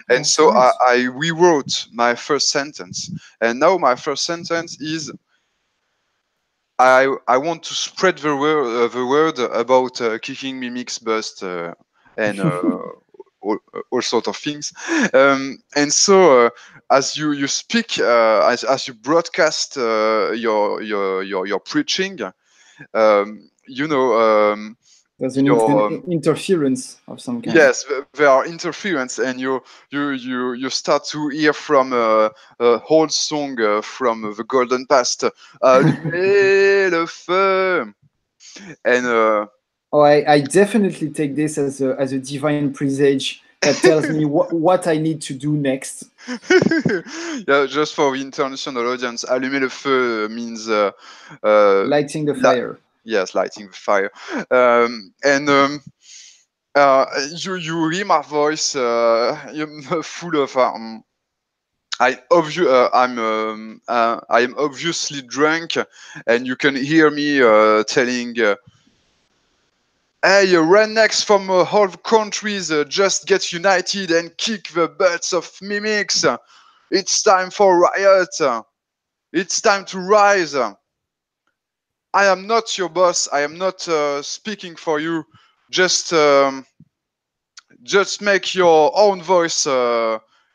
and so nice. I rewrote my first sentence, and now my first sentence is, I want to spread the word about kicking mimics bust and all sort of things, and so as you speak, as you broadcast your preaching, there's an interference of some kind. Yes, there are interference, and you start to hear from a whole song from the golden past, Allumez le feu, and I definitely take this as a divine presage that tells me what I need to do next. Yeah, just for the international audience, Allumer le feu means lighting the fire. Yes, lighting the fire. You hear my voice. You're full of. I am obviously drunk, and you can hear me telling, "Hey, rednecks from all countries, just get united and kick the butts of mimics. It's time for riot. It's time to rise. I am not your boss. I am not speaking for you. Just make your own voice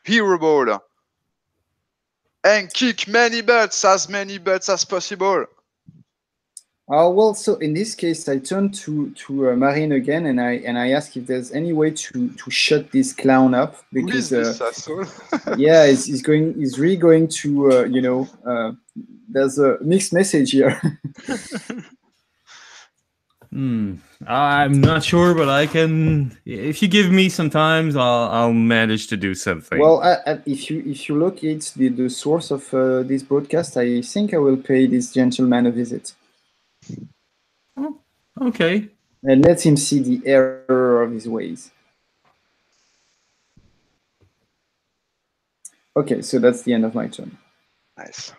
hearable. And kick many butts as possible." Well, so in this case, I turn to Marine again, and I ask if there's any way to shut this clown up, because yeah, he's really going to there's a mixed message here. I'm not sure, but I can. If you give me some time, I'll manage to do something. Well, if you locate the source of this broadcast, I think I will pay this gentleman a visit. Oh, okay. And let him see the error of his ways. Okay, so that's the end of my turn. Nice.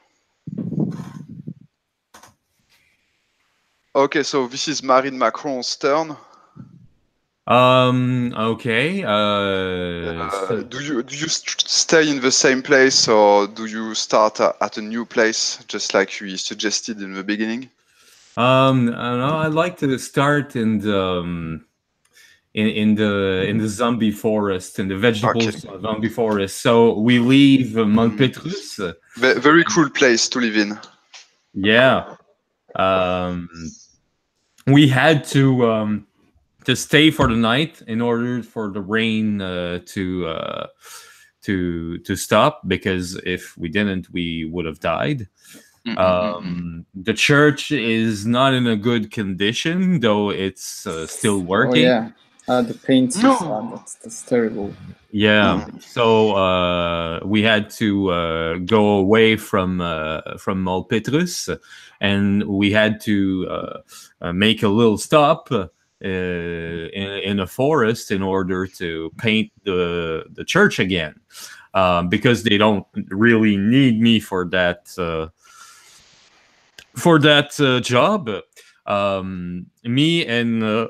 Okay, so this is Marine Macron's turn. Okay. Do you stay in the same place, or do you start at a new place, just like you suggested in the beginning? No, I'd like to start in the zombie forest, in the vegetable zombie forest. So we leave Montpetrus. Very cool place to live in. Yeah. We had to stay for the night in order for the rain to stop, because if we didn't, we would have died. The church is not in a good condition, though it's still working. Oh, yeah. The paint that's terrible. Yeah. So we had to go away from Montpetrus, and we had to make a little stop in a forest in order to paint the church again, because they don't really need me for that job. Me and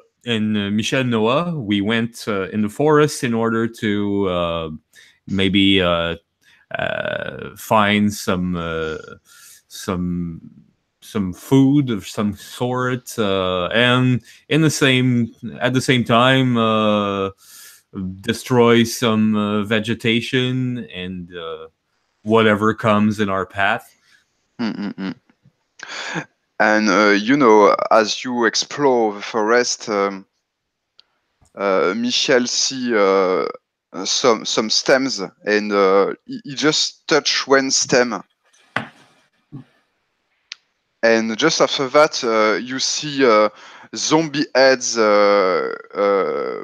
Michel Noah, we went in the forest in order to maybe find some food of some sort, and at the same time destroy some vegetation and whatever comes in our path. And as you explore the forest, Michel see some stems, and he just touch one stem. And just after that, you see zombie heads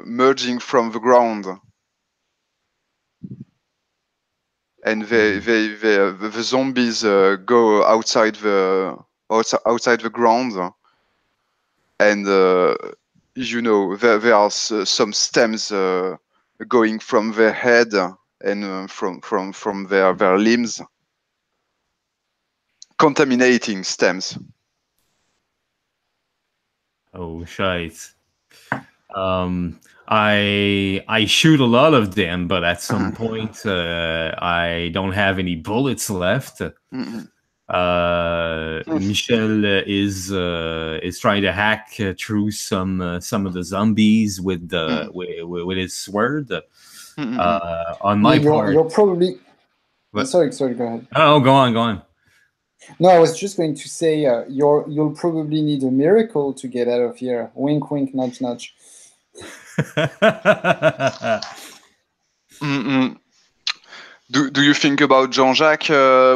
merging from the ground, and the zombies go outside the ground, and there are some stems going from their head and from their limbs. Contaminating stems. Oh, shite. I shoot a lot of them, but at some point I don't have any bullets left. Michel is trying to hack through some of the zombies with his sword. On my part, you're probably. Sorry, go ahead. Oh, go on. No, I was just going to say you'll probably need a miracle to get out of here. Wink, wink, nudge, nudge. Do you think about Jean-Jacques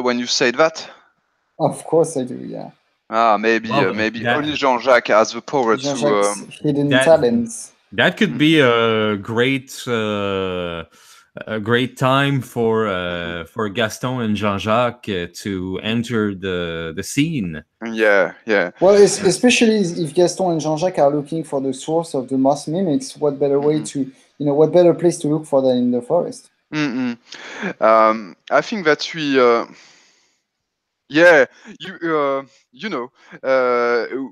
when you said that? Of course I do, yeah. Maybe only Jean-Jacques has the power to hidden talents. That could be a great a great time for Gaston and Jean-Jacques to enter the scene. Yeah. Well, especially if Gaston and Jean-Jacques are looking for the source of the moss mimics, what better way to, what better place to look for than in the forest? I think that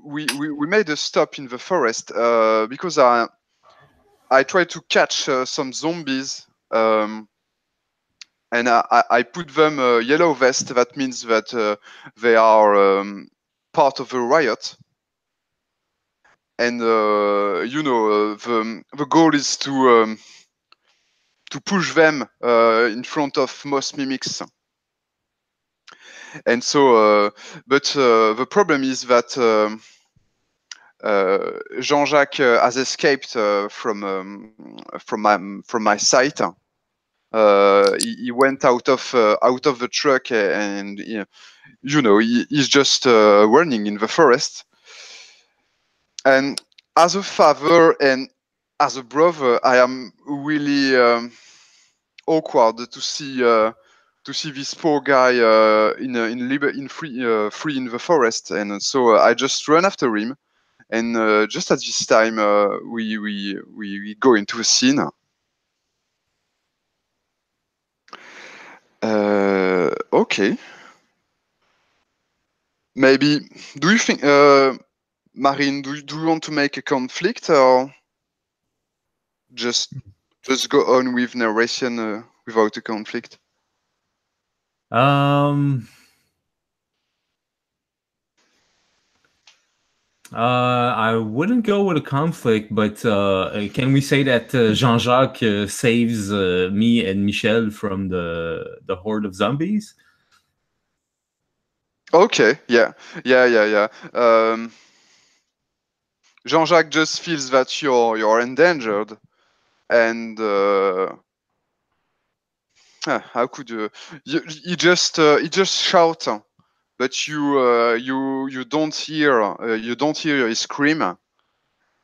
we, we made a stop in the forest because I tried to catch some zombies, and I put them a yellow vest. That means that they are part of a riot. And the goal is to push them in front of moss mimics. And so, but the problem is that Jean-Jacques has escaped from my sight. He went out of the truck, and he's just running in the forest. And as a father and as a brother, I am really awkward to see this poor guy free in the forest. And so I just run after him. And just at this time, we go into a scene. Okay. Maybe. Do you think, Marine? Do you want to make a conflict, or just go on with narration without a conflict? I wouldn't go with a conflict, but can we say that Jean-Jacques saves me and Michel from the horde of zombies? Okay, yeah. Jean-Jacques just feels that you're endangered, and how could you? He just shout, but you don't hear his scream,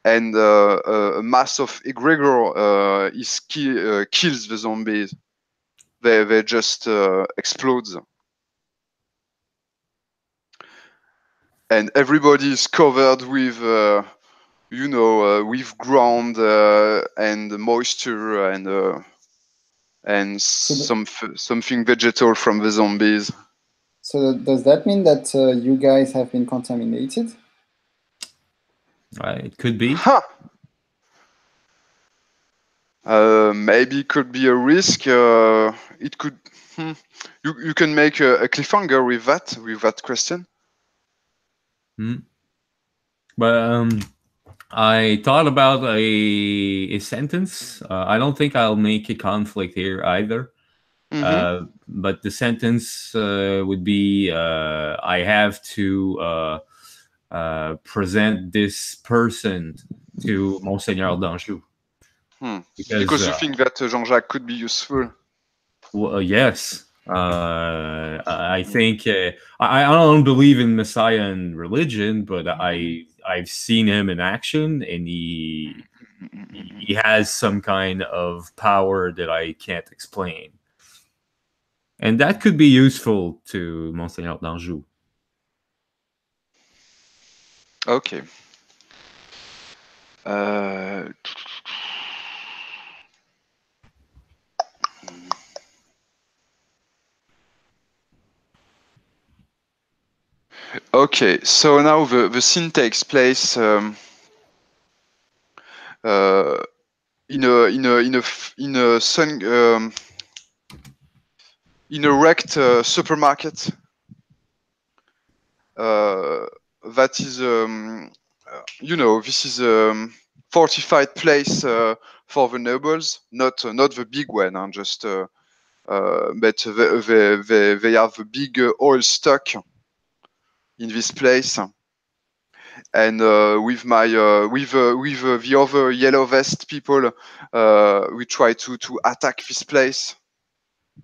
and a mass of egregor kills the zombies. They just explode, and everybody is covered with with ground and moisture and something vegetal from the zombies. So does that mean that you guys have been contaminated? It could be. Maybe it could be a risk. It could. You can make a cliffhanger with that question. But I thought about a sentence. I don't think I'll make a conflict here either. But the sentence would be, I have to present this person to Monseigneur d'Anjou. Because you think that Jean-Jacques could be useful? Well, yes. I think I don't believe in Messiah and religion, but I've seen him in action, and he has some kind of power that I can't explain. And that could be useful to Monseigneur d'Anjou. Okay. Okay, so now the scene takes place in a wrecked supermarket. That is, this is a fortified place for the nobles, not the big one, just but they have a big oil stock in this place, and with the other yellow vest people, we try to attack this place,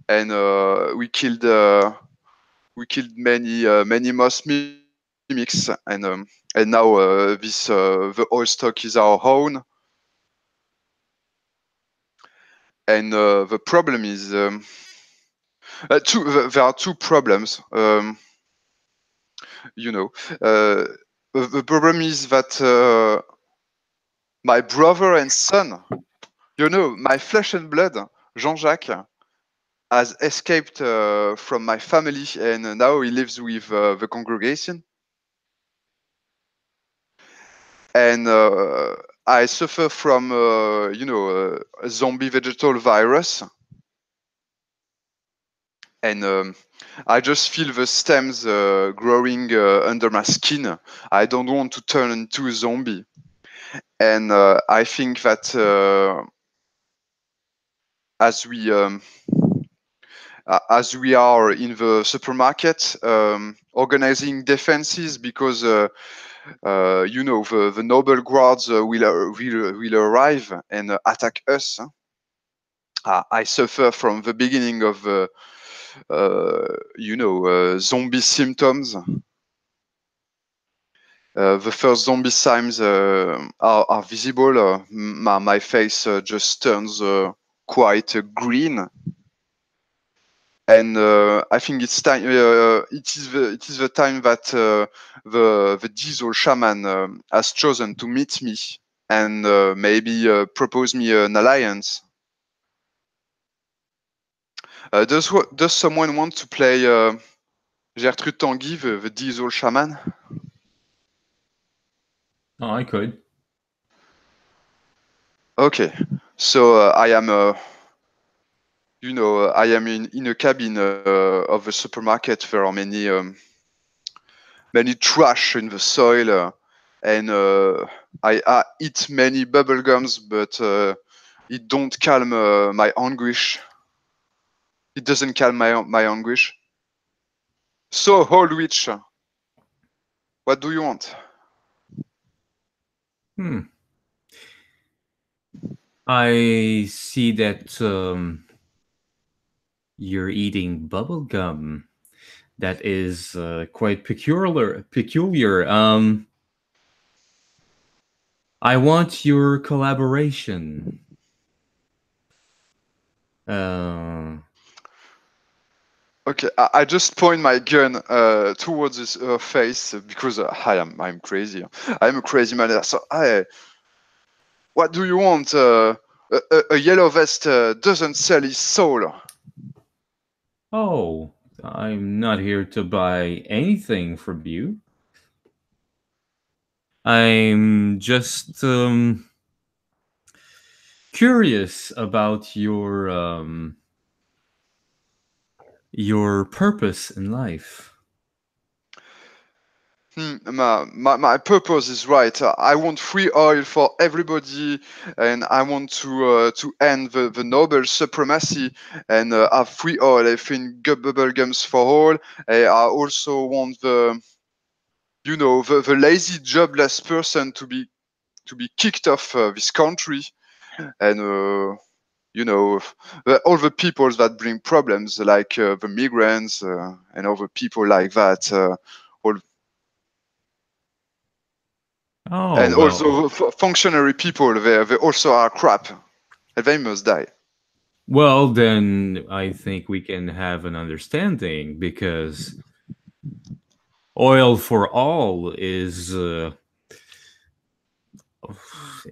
and we killed many moss mimics, and now the oil stock is our own. And the problem is there are two problems. The problem is that my brother and son, my flesh and blood, Jean-Jacques, has escaped from my family, and now he lives with the congregation. And I suffer from, a zombie vegetal virus. And I just feel the stems growing under my skin. I don't want to turn into a zombie. And I think that as we are in the supermarket organizing defenses, because the noble guards will arrive and attack us. I suffer from the beginning of zombie symptoms. The first zombie signs are visible. My face just turns quite green, and I think it's time. It is the time that the diesel shaman has chosen to meet me and maybe propose me an alliance. Does someone want to play Gertrude Tanguy, the diesel shaman? Oh, I could. Okay, so I am, I am in a cabin of a supermarket. There are many trash in the soil, and I eat many bubble gums, but it don't calm my anguish. It doesn't calm my anguish. So, old witch, what do you want? I see that you're eating bubble gum. That is quite peculiar. I want your collaboration. Okay, I just point my gun towards his face because I'm crazy. I'm a crazy man. So what do you want? A yellow vest doesn't sell his soul. Oh, I'm not here to buy anything from you. I'm just curious about your purpose in life. My purpose is right. I want free oil for everybody, and I want to end the noble supremacy and have free oil. I think bubble gums for all. I also want the lazy, jobless person to be kicked off this country, and all the people that bring problems, like the migrants and other people like that. And also functionary people, they also are crap, and they must die. Well, then I think we can have an understanding, because oil for all is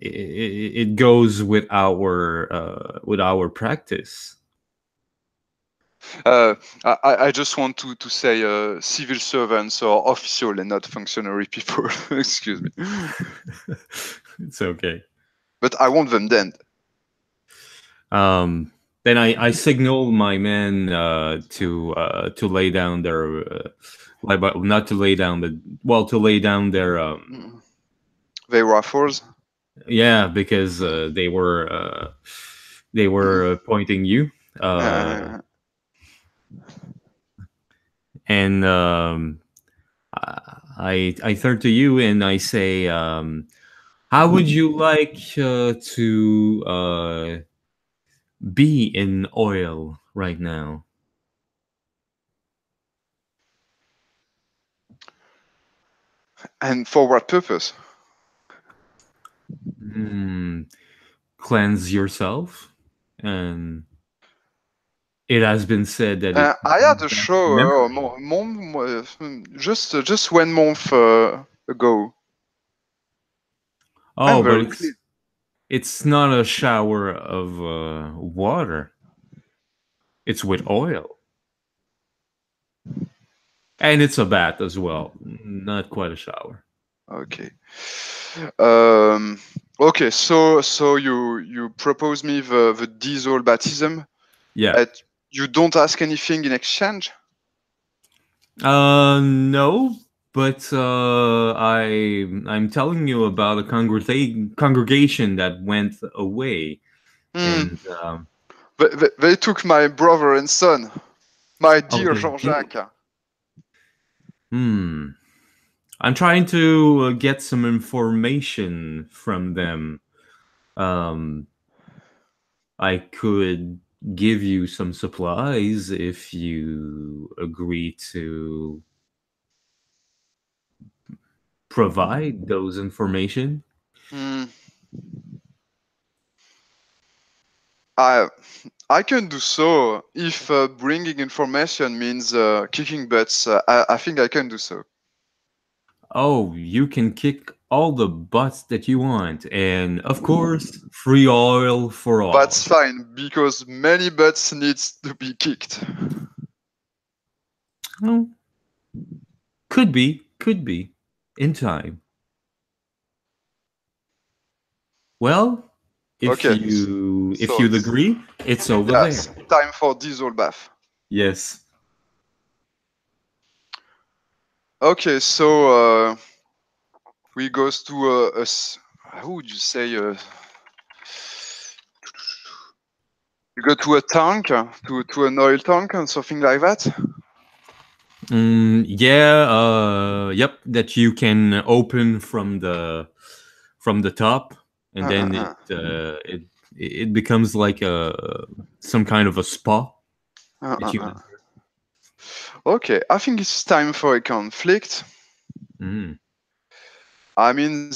it goes with our practice. I just want to say civil servants or official and not functionary people. Excuse me. It's okay. But I want them dead. Then I signal my men to lay down their not to lay down to lay down their their rifles. Yeah, because they were pointing you. And I turn to you and I say, how would you like to be in oil right now? And for what purpose? Cleanse yourself and it has been said that I had a show just 1 month ago. Oh, I'm but very clean. it's not a shower of water. It's with oil. And it's a bath as well. Not quite a shower. Okay. Okay, so you propose me the diesel baptism. Yeah. You don't ask anything in exchange? No, but I'm telling you about a congregation that went away, and They took my brother and son, my dear they Jean-Jacques. did? I'm trying to get some information from them. I could give you some supplies if you agree to provide those information. I can do so if bringing information means kicking butts. I think I can do so. Oh, you can kick all the butts that you want, and of course, free oil for all. That's fine, because many butts needs to be kicked. Oh, could be, in time. Well, if you'd agree, it's over there. Time for diesel bath. Yes. Okay, so we goes to how would you say? You go to a tank, to an oil tank and something like that. Yep. That you can open from the top, and then it becomes like some kind of a spa. Okay, I think it's time for a conflict. I mean,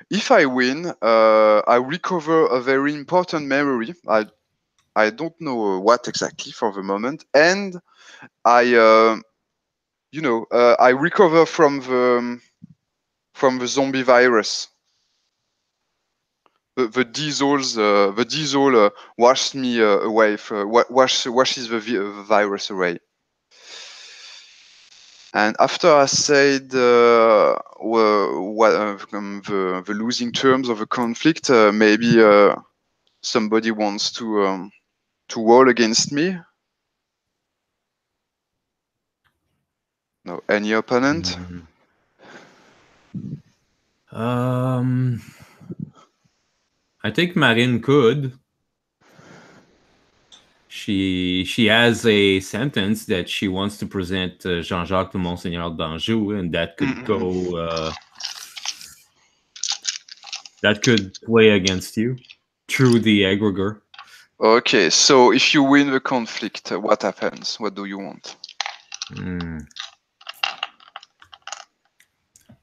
if I win, I recover a very important memory. I don't know what exactly for the moment, and I recover from the zombie virus. The diesel washed me away. Washes the virus away. And after I said the losing terms of a conflict, maybe somebody wants to roll against me. No, any opponent? I think Marine could. She has a sentence that she wants to present Jean-Jacques to Monseigneur d'Anjou, and that could go. That could play against you through the egregore. Okay, so if you win the conflict, what happens? What do you want?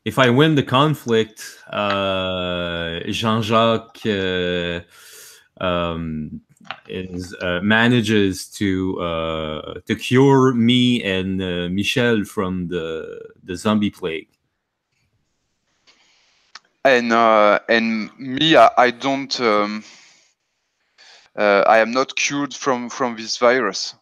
If I win the conflict, Jean-Jacques manages to cure me and Michel from the zombie plague. And me, I don't. I am not cured from this virus.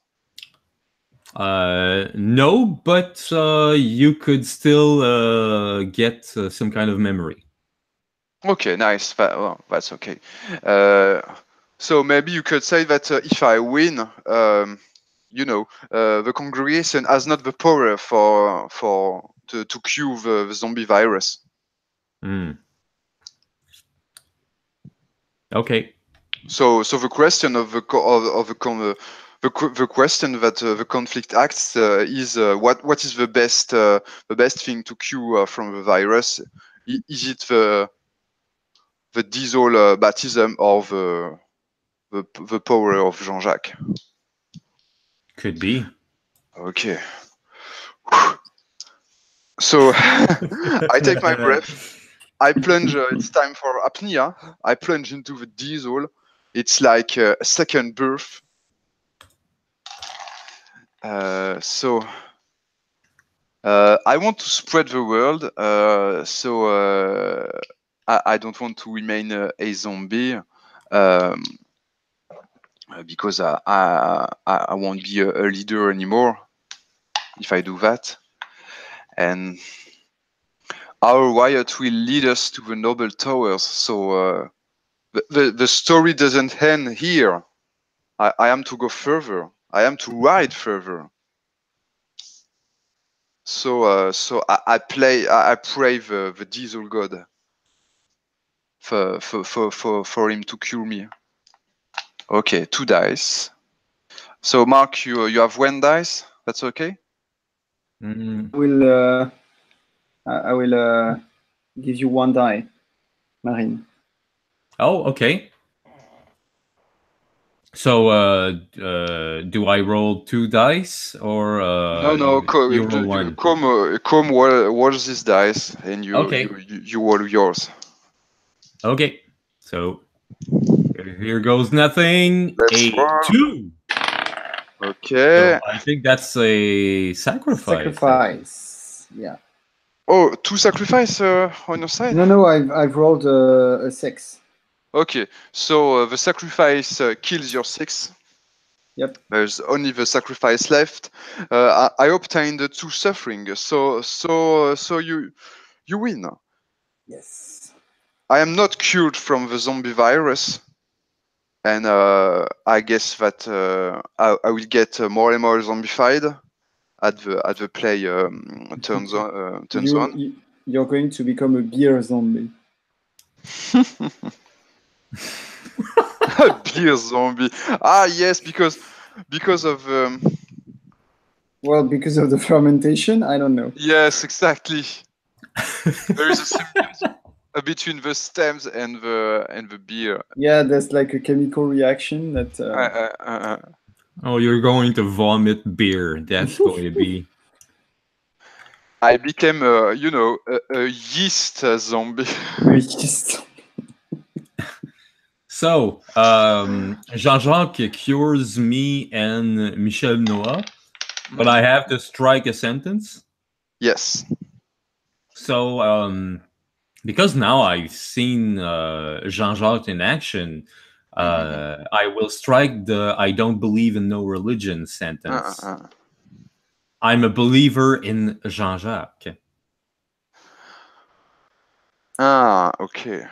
No, but you could still get some kind of memory. Okay, nice. That's okay. So maybe you could say that if I win, the congregation has not the power to cure the zombie virus. Okay. So the question of the question that the conflict acts is what is the best thing to cure from the virus? Is it the diesel baptism or the power of Jean-Jacques? Could be. Okay. So I take my breath. I plunge. It's time for apnea. I plunge into the diesel. It's like a second birth. So I want to spread the world. I don't want to remain a zombie. Because I won't be a leader anymore if I do that. And our riot will lead us to the noble towers. So the story doesn't end here. I am to go further. I am to ride further. So I pray the diesel god for him to cure me. Okay, 2 dice. So Mark, you have 1 dice. That's okay. I will give you 1 die, Marine. Oh, okay. So do I roll 2 dice or No. you roll 1? Come rolls this dice, and you roll yours. Okay. So here goes nothing. Let's A roll. 2. Okay. So I think that's a sacrifice. Yeah. Oh, 2 sacrifice on your side? No, I've rolled a 6. Okay, so the sacrifice kills your 6. Yep. There's only the sacrifice left. I obtained 2 suffering, so you win. Yes. I am not cured from the zombie virus, and I guess that I will get more and more zombified at the play turns on. You're going to become a beer zombie. A beer zombie. Ah, yes, because of well, because of the fermentation. I don't know. Yes, exactly. There is a symbiosis between the stems and the beer. Yeah, there's like a chemical reaction that. Oh, you're going to vomit beer. That's going to be. I became a yeast zombie. A yeast. So, Jean-Jacques cures me and Michel Noah, but I have to strike a sentence. Yes. So, because now I've seen Jean-Jacques in action, I will strike the "I don't believe in no religion" sentence. I'm a believer in Jean-Jacques. Ah, okay.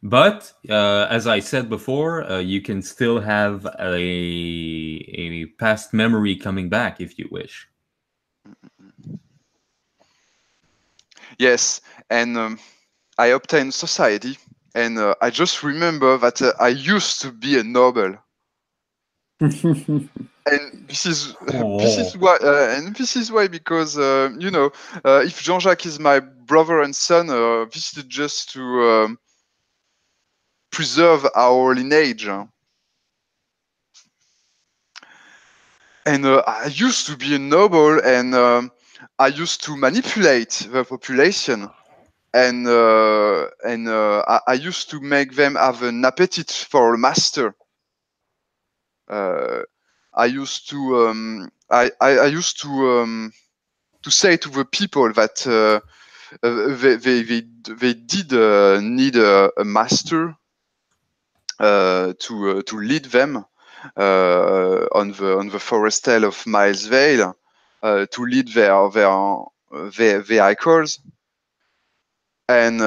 But as I said before, you can still have a past memory coming back if you wish. Yes, and I obtained society, and I just remember that I used to be a noble. And this is why because if Jean-Jacques is my brother and son, this is just to preserve our lineage. And I used to be a noble, and I used to manipulate the population, and I used to make them have an appetite for a master. I used to say to the people that they did need a master to lead them on the forest tale of Milesvale, to lead their vehicles, and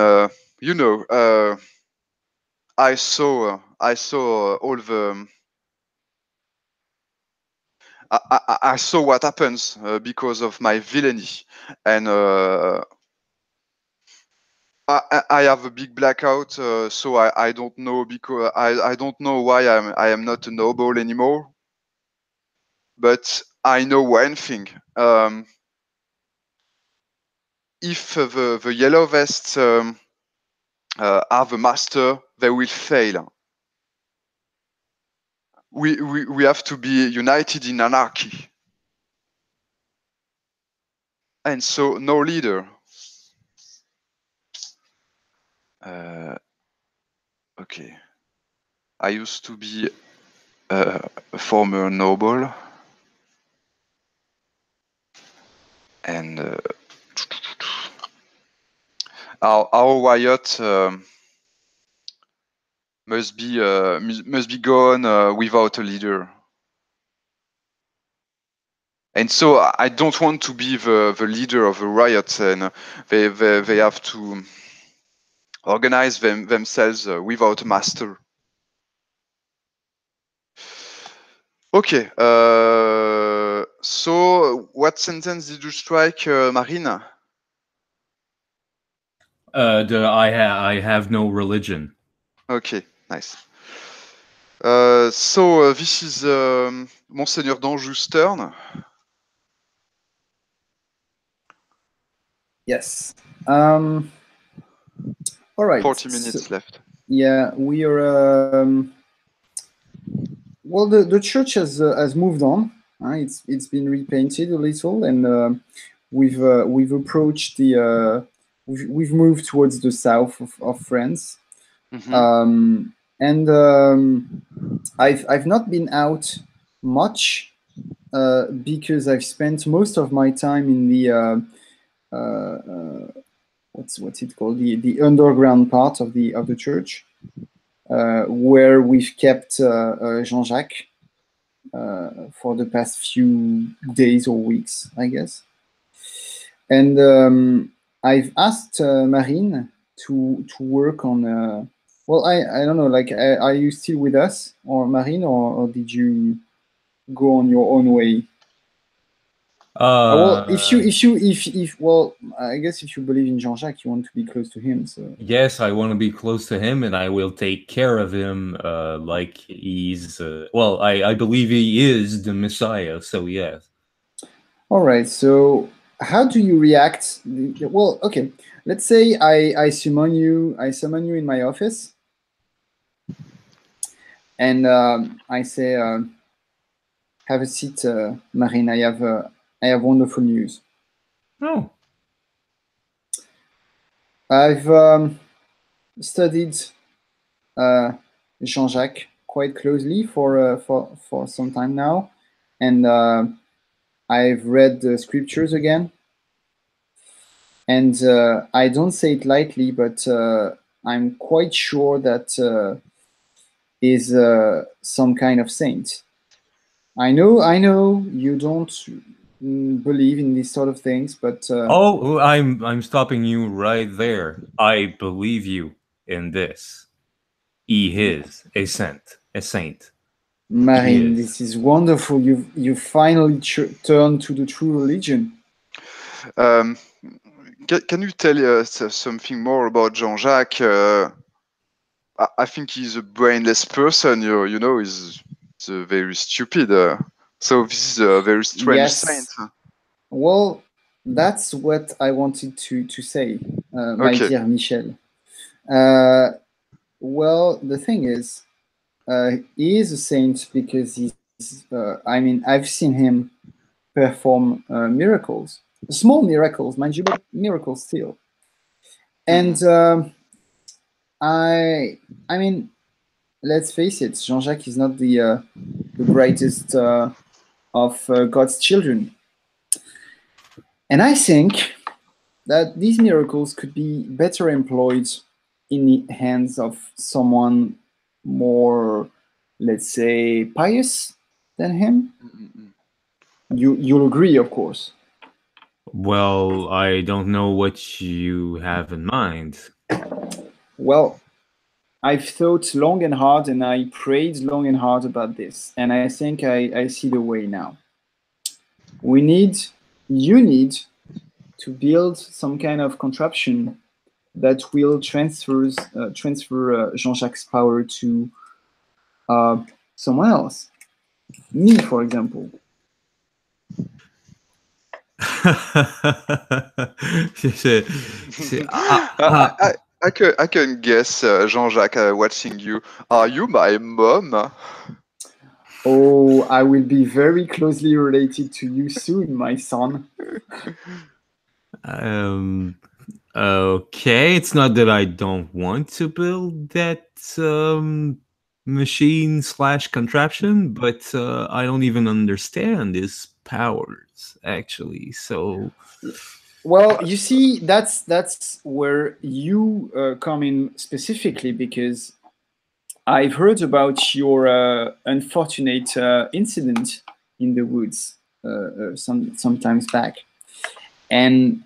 I saw all the. I saw what happens because of my villainy, and I have a big blackout, so I don't know, because I don't know why I am not a noble anymore. But I know one thing: if the yellow vests are the master, they will fail. We have to be united in anarchy, and so no leader. Okay. I used to be a former noble, and our riot must be gone without a leader. And so I don't want to be the leader of a riot, and they have to organize themselves without a master. Okay. So what sentence did you strike, Marine? I have no religion. Okay, nice. So this is Monseigneur d'Anjou's turn. Yes. All right. 40 minutes left. Yeah, we are. Well, the church has moved on. It's been repainted a little, and we've approached the we've moved towards the south of France. Mhm. I've not been out much because I've spent most of my time in the what's it called, the underground part of the church, where we've kept Jean-Jacques for the past few days or weeks, I guess. And I've asked Marine to work on. Well, I don't know. Like, are you still with us, or Marine, or did you go on your own way? Well, well, I guess if you believe in Jean-Jacques, you want to be close to him. So yes, I want to be close to him, and I will take care of him like he's. Well, I believe he is the Messiah. So yes. All right. So how do you react? Well, okay. Let's say I summon you. I summon you in my office, and I say, "Have a seat, Marine. I have wonderful news." Oh. I've studied Jean-Jacques quite closely for some time now, and I've read the scriptures again. And I don't say it lightly, but I'm quite sure that is some kind of saint. I know you don't believe in these sort of things, but I'm stopping you right there. I believe you in this. He is a saint. Marine, this is wonderful. You finally turned to the true religion. Can you tell us something more about Jean-Jacques? I think he's a brainless person. You know, he's very stupid. So this is a very strange saint. Well, that's what I wanted to say, my dear Michel. Well, the thing is, he is a saint because he's. I mean, I've seen him perform miracles, small miracles, mind you, but miracles still. And I mean, let's face it, Jean-Jacques is not the brightest of God's children. And I think that these miracles could be better employed in the hands of someone more, let's say, pious than him. You'll agree, of course. Well, I don't know what you have in mind. Well, I've thought long and hard, and I prayed long and hard about this, and I think I see the way now. You need to build some kind of contraption that will transfer Jean-Jacques' power to someone else. Me, for example. I can guess, Jean-Jacques, watching you. Are you my mom? Oh, I will be very closely related to you soon, my son. Okay, it's not that I don't want to build that machine / contraption, but I don't even understand his powers, actually. So, Well, you see, that's where you come in specifically, because I've heard about your unfortunate incident in the woods sometimes back, and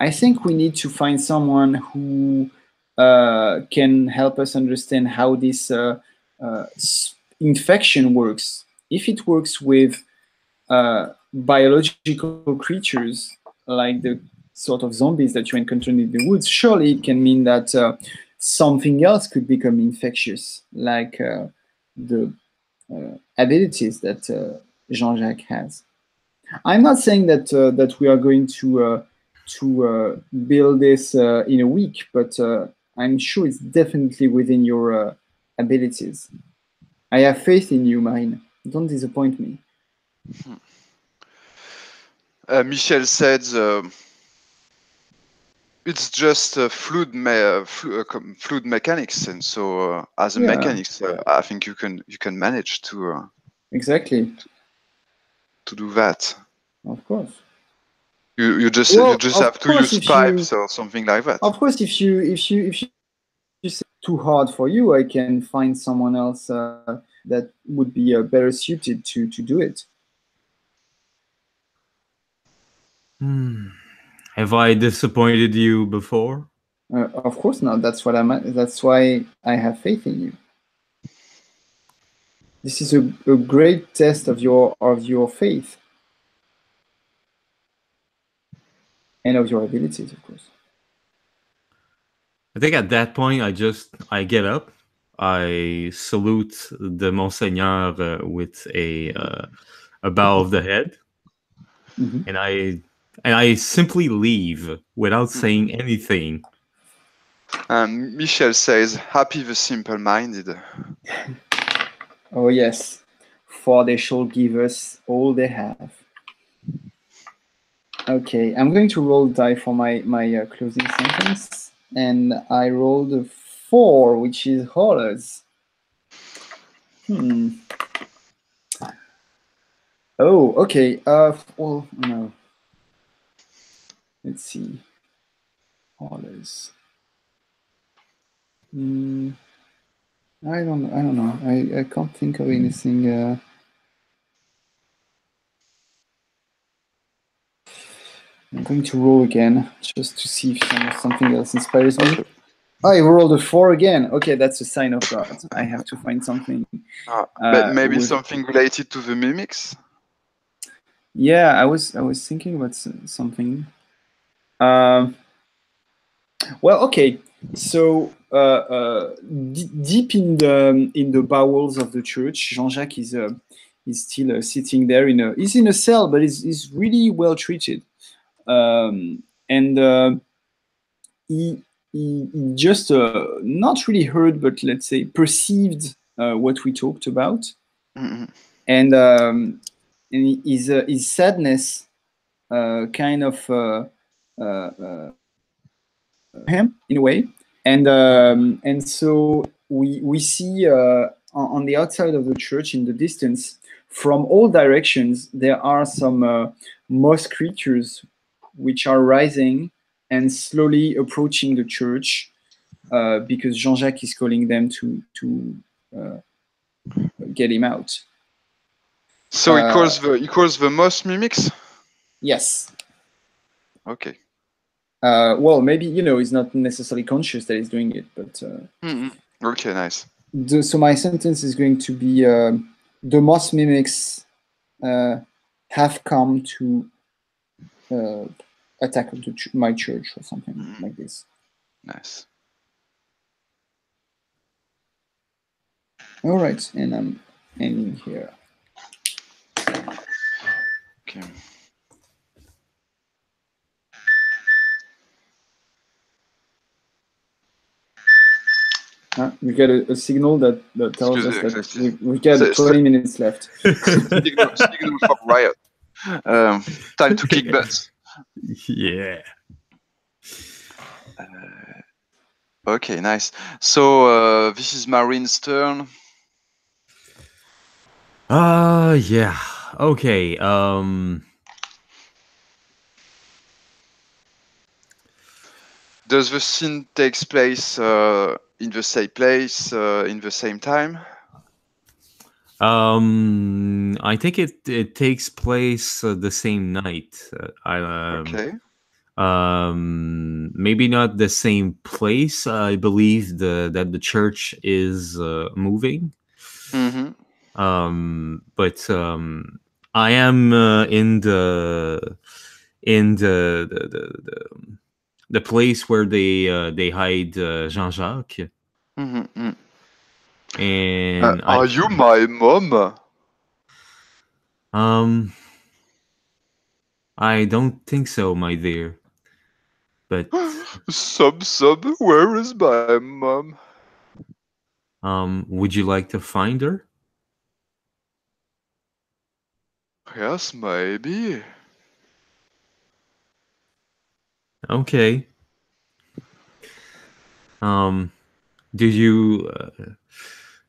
I think we need to find someone who can help us understand how this infection works. If it works with biological creatures like the sort of zombies that you encountered in the woods, surely it can mean that something else could become infectious, like the abilities that Jean-Jacques has. I'm not saying that that we are going to build this in a week, but I'm sure it's definitely within your abilities. I have faith in you, Marine. Don't disappoint me. Michel said it's just fluid mechanics, and so as a mechanics, I think you can manage to exactly to do that. Of course. You just have to use pipes or something like that. Of course, if you say too hard for you, I can find someone else that would be better suited to do it. Have I disappointed you before? Of course not. That's what that's why I have faith in you. This is a great test of your faith and of your abilities, of course. I think at that point, I get up, I salute the Monseigneur with a bow of the head, and I simply leave without saying anything. Michel says, "Happy the simple-minded." Oh yes, for they shall give us all they have. Okay, I'm going to roll die for my closing sentence, and I rolled a 4, which is horrors. Oh, okay. Well, no. Let's see. Horrors. I don't know. I can't think of anything. I'm going to roll again just to see if something else inspires me. Oh, I rolled a 4 again. Okay, that's a sign of God. I have to find something. But maybe something related to the mimics. Yeah, I was thinking about something. Well, okay. So deep in the bowels of the church, Jean-Jacques is still sitting there he's in a cell, but he's really well treated, and he just not really heard, but let's say perceived what we talked about, and his sadness kind of him in a way, and so we see on the outside of the church in the distance, from all directions, there are some moss creatures which are rising and slowly approaching the church because Jean-Jacques is calling them to get him out. So he calls the moss mimics? Yes. Okay. Well, maybe, he's not necessarily conscious that he's doing it, but... Okay, nice. So my sentence is going to be, the moss mimics have come to attack my church, or something like this. Nice. All right, and I'm ending here. Okay. We get a signal that tells us that we get 20 minutes left. Signal for riot. Time to kick butts. Yeah. Okay, nice. So this is Marine's turn. Yeah. Okay. Does the scene takes place in the same place in the same time? I think it takes place the same night. Okay. Maybe not the same place. I believe that the church is moving. Mm-hmm. But I am in the place where they hide Jean-Jacques. Mm-hmm. And Are you my mom? I don't think so, my dear. But Sub, where is my mom? would you like to find her? Yes, maybe. Okay. Do you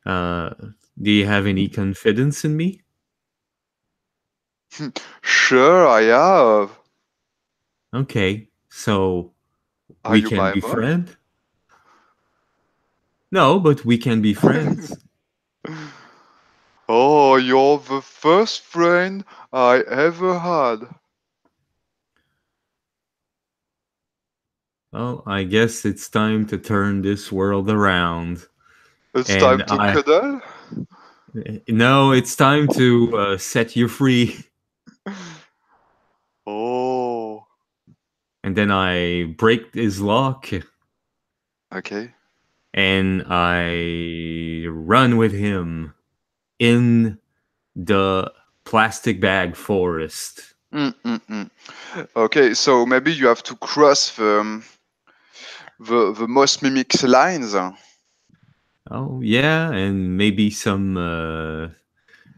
have any confidence in me? Sure, I have. Okay, so Are we you can my be mom? friends. No, but we can be friends. Oh, you're the first friend I ever had. Well, I guess it's time to turn this world around. It's And time to cuddle? No, it's time to set you free. Oh. And then I break his lock. Okay. And I run with him in the plastic bag forest. Okay, so maybe you have to cross the most mimics lines. Oh yeah, and maybe some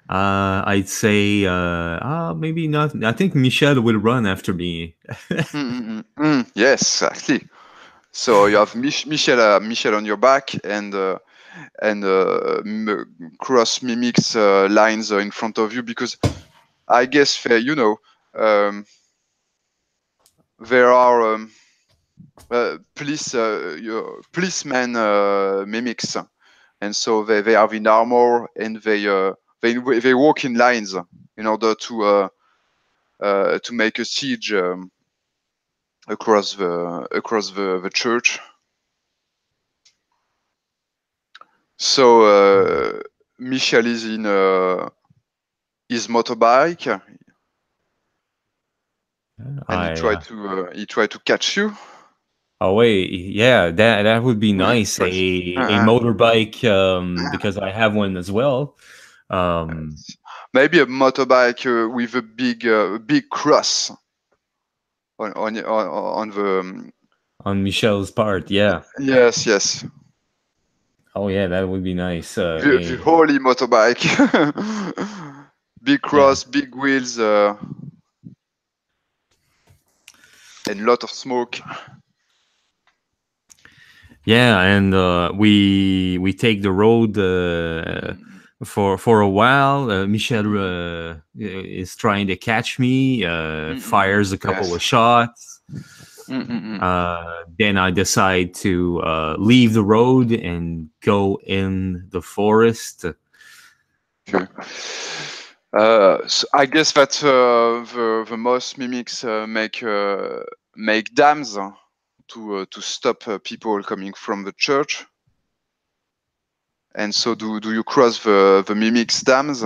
I'd say maybe not. I think Michel will run after me. Yes, exactly. So you have Michel on your back and cross mimics lines in front of you, because I guess there are policemen mimics, and so they have in armor, and they walk in lines in order to make a siege across the church. So Michel is in his motorbike, and he tried to catch you. Oh wait, yeah, that would be nice. A motorbike, because I have one as well. Maybe a motorbike with a big cross on Michel's part, yeah. Yes. Oh yeah, that would be nice. The holy motorbike, big cross, big wheels, and lot of smoke. Yeah, and we take the road for a while. Michel is trying to catch me. Fires a couple of shots. Then I decide to leave the road and go in the forest. Okay. So I guess that the most mimics make dams to stop people coming from the church. And so do you cross the mimics dams?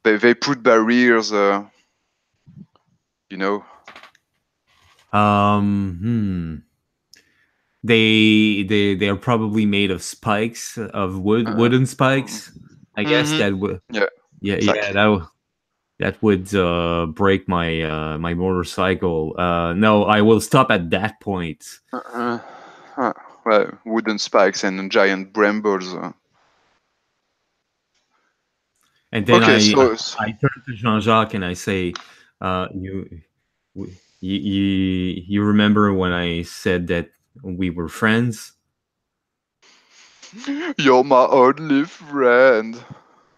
They put barriers, They are probably made of spikes, of wooden spikes. I guess that would exactly. That would break my my motorcycle. No, I will stop at that point. Well, wooden spikes and giant brambles. And then I turn to Jean-Jacques and I say, You remember when I said that we were friends? You're my only friend.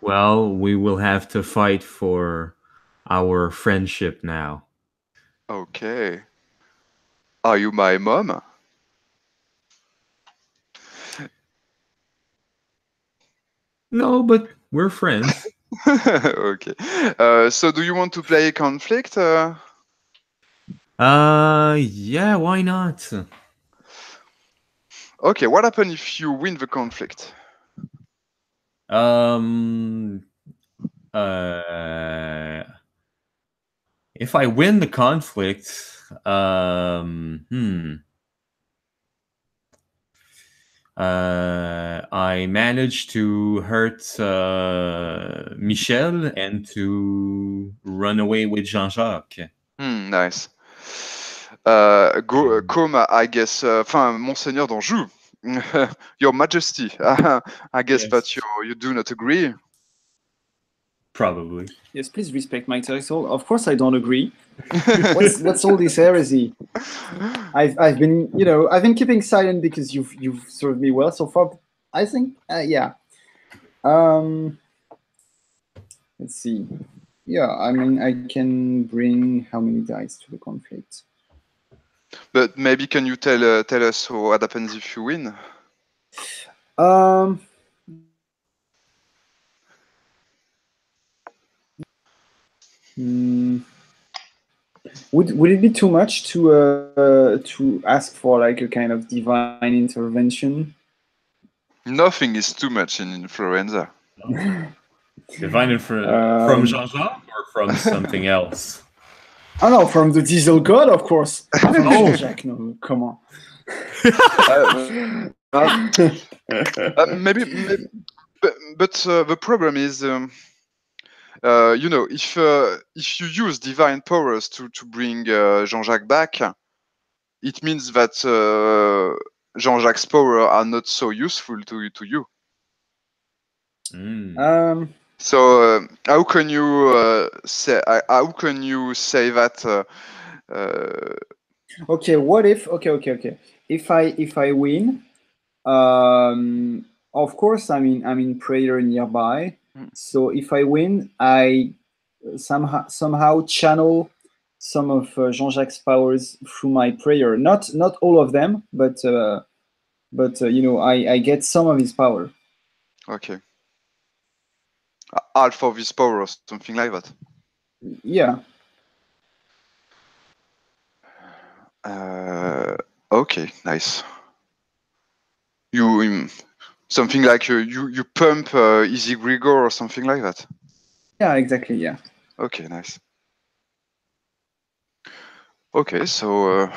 Well, we will have to fight for our friendship now. Okay. Are you my mom? No, but we're friends. Okay. So do you want to play conflict? Yeah, why not? Okay, what happens if you win the conflict? If I win the conflict, I managed to hurt Michel and to run away with Jean-Jacques. Nice. Côme, I guess, Monseigneur d'Anjou, Your Majesty, I guess Yes. that you do not agree. Probably. Yes, please respect my title. Of course, I don't agree. What's all this heresy? I've been keeping silent because you've served me well so far. I think, yeah. Let's see. Yeah, I mean, I can bring how many dice to the conflict? But maybe can you tell us what happens if you win? Would it be too much to ask for like a kind of divine intervention? Nothing is too much in Inflorenza. Divine from Jean-Jacques or from something else? Oh no, from the diesel god, of course. Jean-Jacques, no, come on. Maybe, but the problem is, if you use divine powers to bring Jean-Jacques back, it means that Jean-Jacques' power are not so useful to you. So how can you say that? Okay, what if? Okay. If I win, of course I'm in prayer nearby. So if I win, I somehow channel some of Jean-Jacques' powers through my prayer. Not all of them, but I get some of his power. Okay. Half of his power or something like that. Yeah. Okay, nice. You something like you pump Easy Grigor or something like that. Yeah, exactly. Yeah. Okay, nice. Okay, so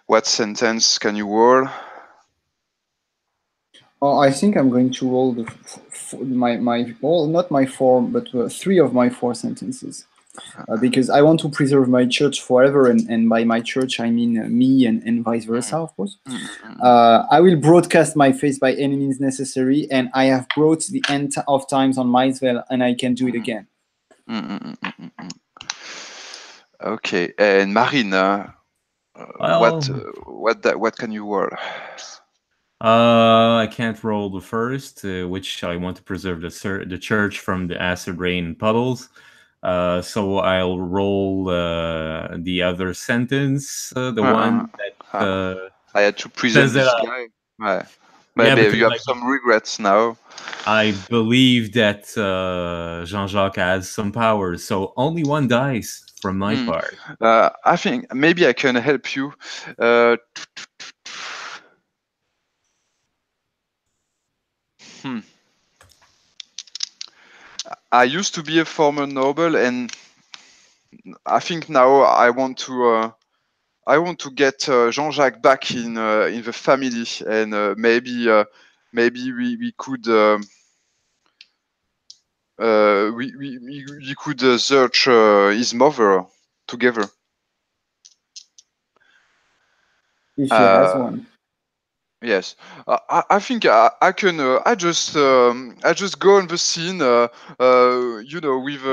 what sentence can you roll? Oh, I think I'm going to roll not my 4, but 3 of my 4 sentences, because I want to preserve my church forever, and by my church I mean me and vice versa, of course. I will broadcast my face by any means necessary, and I have brought the end of times on Milesvale, and I can do it again. Okay, and Marine, what can you roll? I can't roll the first, which I want to preserve the church from the acid rain and puddles. So I'll roll the other sentence, the one that I had to present this guy. Maybe you have some regrets now. I believe that Jean-Jacques has some powers, so only 1 dice from my part. I think maybe I can help you. I used to be a former noble, and I think now I want to get Jean-Jacques back in the family, and maybe we could we could search his mother together. If he has one. Yes, I think I can. I just go on the scene. With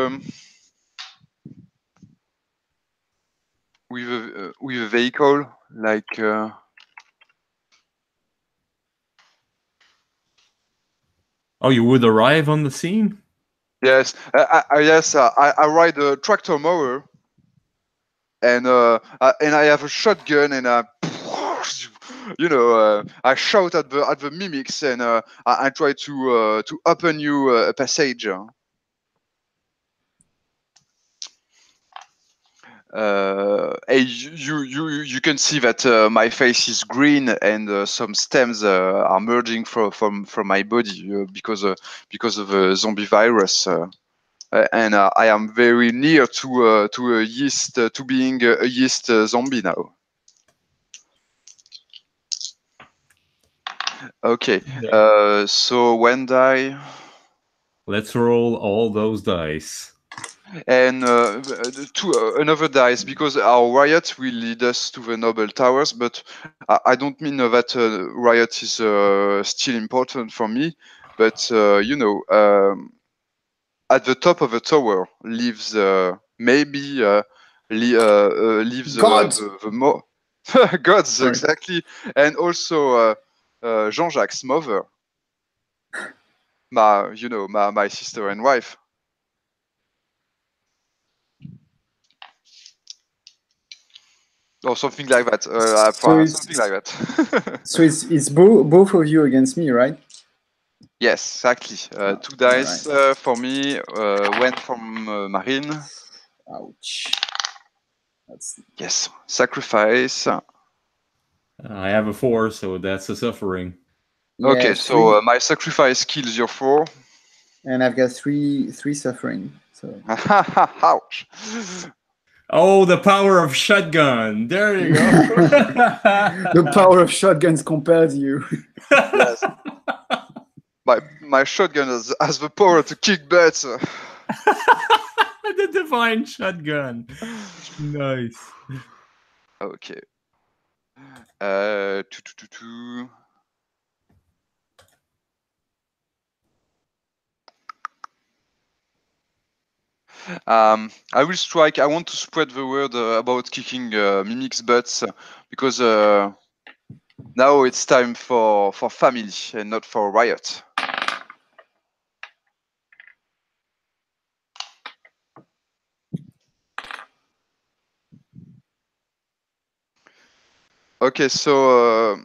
with a vehicle like. Oh, you would arrive on the scene? Yes, I ride a tractor mower, and I have a shotgun, and I shout at the mimics, and I try to open you a passage. You can see that my face is green, and some stems are merging from my body because of the zombie virus, and I am very near to a yeast to being a yeast zombie now. Okay, so when die. Let's roll all those dice. And another dice, because our riot will lead us to the noble towers, but I don't mean that riot is still important for me, but at the top of the tower lives lives God. the gods. Sorry. Exactly, and also Jean-Jacques' mother, my sister and wife. Or something like that. Something like that. So it's both of you against me, right? Yes, exactly. 2 dice for me, one from Marine. Ouch. Yes, sacrifice. I have a 4, so that's a suffering. Okay, Yeah, so my sacrifice kills your 4. And I've got three suffering. So. Ouch. Oh, the power of shotgun. There you go. The power of shotguns compels you. Yes. My shotgun has the power to kick butts. The divine shotgun. Nice. Okay. I will strike. I want to spread the word about kicking mimics' butts because now it's time for family and not for riot. Okay, so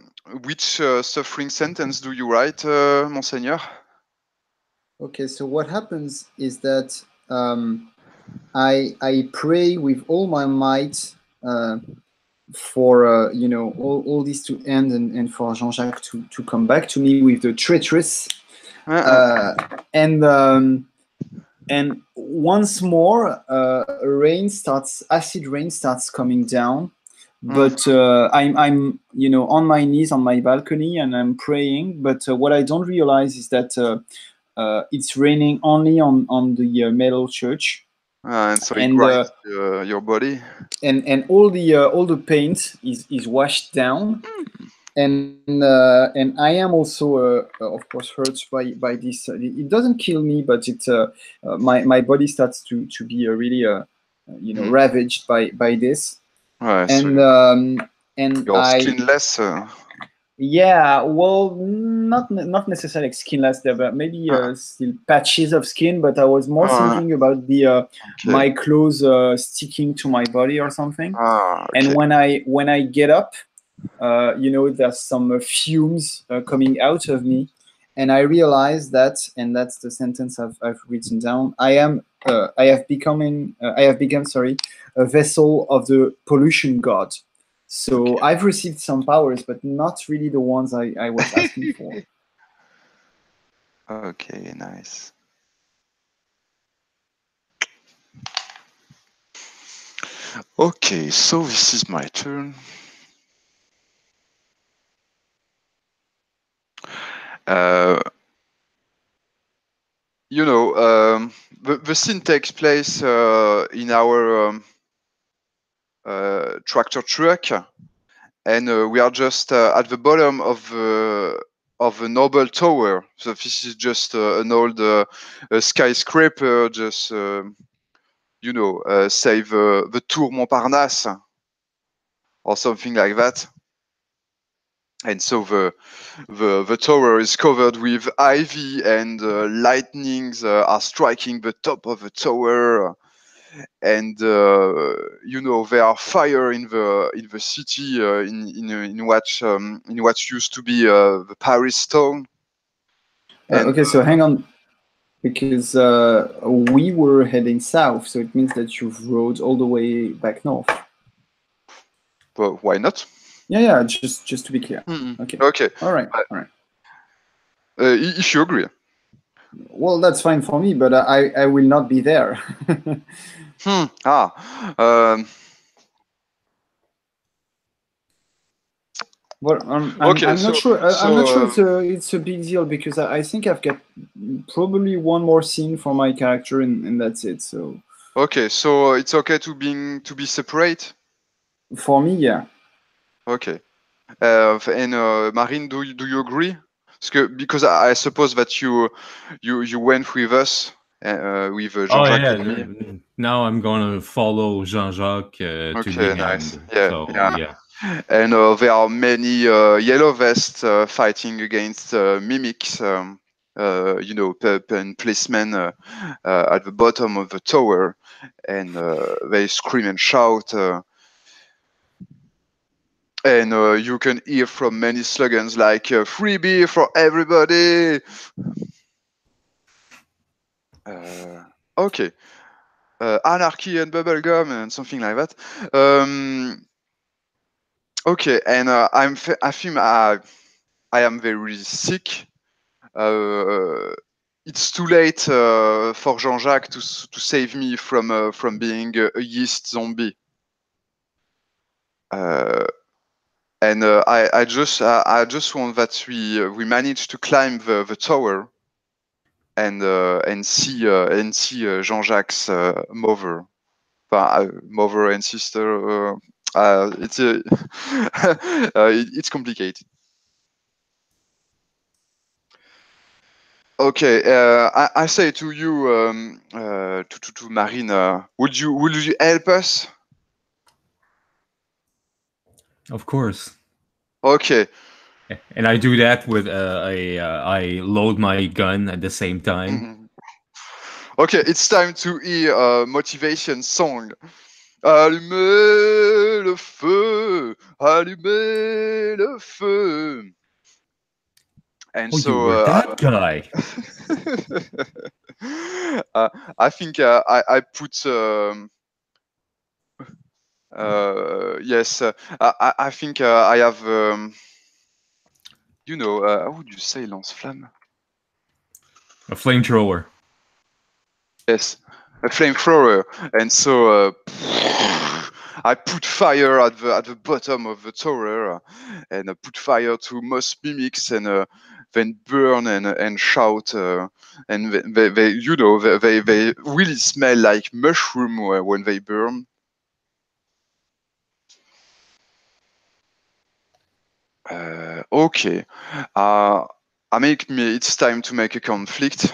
which suffering sentence do you write, Monseigneur? Okay, so what happens is that I pray with all my might for all this to end and for Jean-Jacques to come back to me with the treacherous and once more acid rain starts coming down, but I'm on my knees on my balcony and I'm praying, but what I don't realize is that it's raining only on the metal church. And so it grinds your body, and all the paint is washed down, and I am also of course hurt by this. It doesn't kill me, but it my body starts to be really ravaged by this, and you're skinless. Yeah, well, not necessarily skinless there, but maybe still patches of skin. But I was more thinking about the my clothes sticking to my body or something. And when I get up, there's some fumes coming out of me, and I realize that, and that's the sentence I've written down. I have become a vessel of the pollution god. So I've received some powers, but not really the ones I was asking for. Okay, nice. Okay, so this is my turn. The scene takes place in our tractor truck, and we are just at the bottom of a noble tower. So this is just an old skyscraper, just say the Tour Montparnasse. or something like that. And so the tower is covered with ivy, and lightnings are striking the top of the tower. And there are fire in the city in what used to be the Paris town. Okay, so hang on, because we were heading south, so it means that you've rode all the way back north. But why not? Yeah, just to be clear. Okay. All right. If you agree. Well, that's fine for me, but I will not be there. Well, I'm not sure. I'm not sure it's a big deal, because I think I've got probably one more scene for my character, and that's it. So. Okay, so it's okay to be separate. For me, yeah. Okay. And Marine, do you agree? Because I suppose that you went with us, with Jean-Jacques. Oh yeah. Now I'm gonna follow Jean-Jacques to the nice. end. Yeah, so, yeah. And there are many yellow vests fighting against mimics. And policemen at the bottom of the tower, and they scream and shout. And you can hear from many slogans like "free beer for everybody." Okay, anarchy and bubblegum and something like that. Okay, and I think I am very sick. It's too late for Jean-Jacques to save me from being a yeast zombie. And I just want that we manage to climb the tower and see Jean-Jacques' mother, mother and sister. It's complicated. Okay, I say to you, to Marine, would you help us? Of course. Okay. And I do that with I load my gun at the same time. Okay, it's time to hear a motivation song. Allumez le feu, allumez le feu. And so you were that guy. I think I put. Yes, I think I have. How would you say lance-flamme? A flamethrower. Yes, a flamethrower, and so I put fire at the bottom of the tower, and put fire to most mimics, and then burn and shout, and they really smell like mushroom when they burn. Okay, it's time to make a conflict.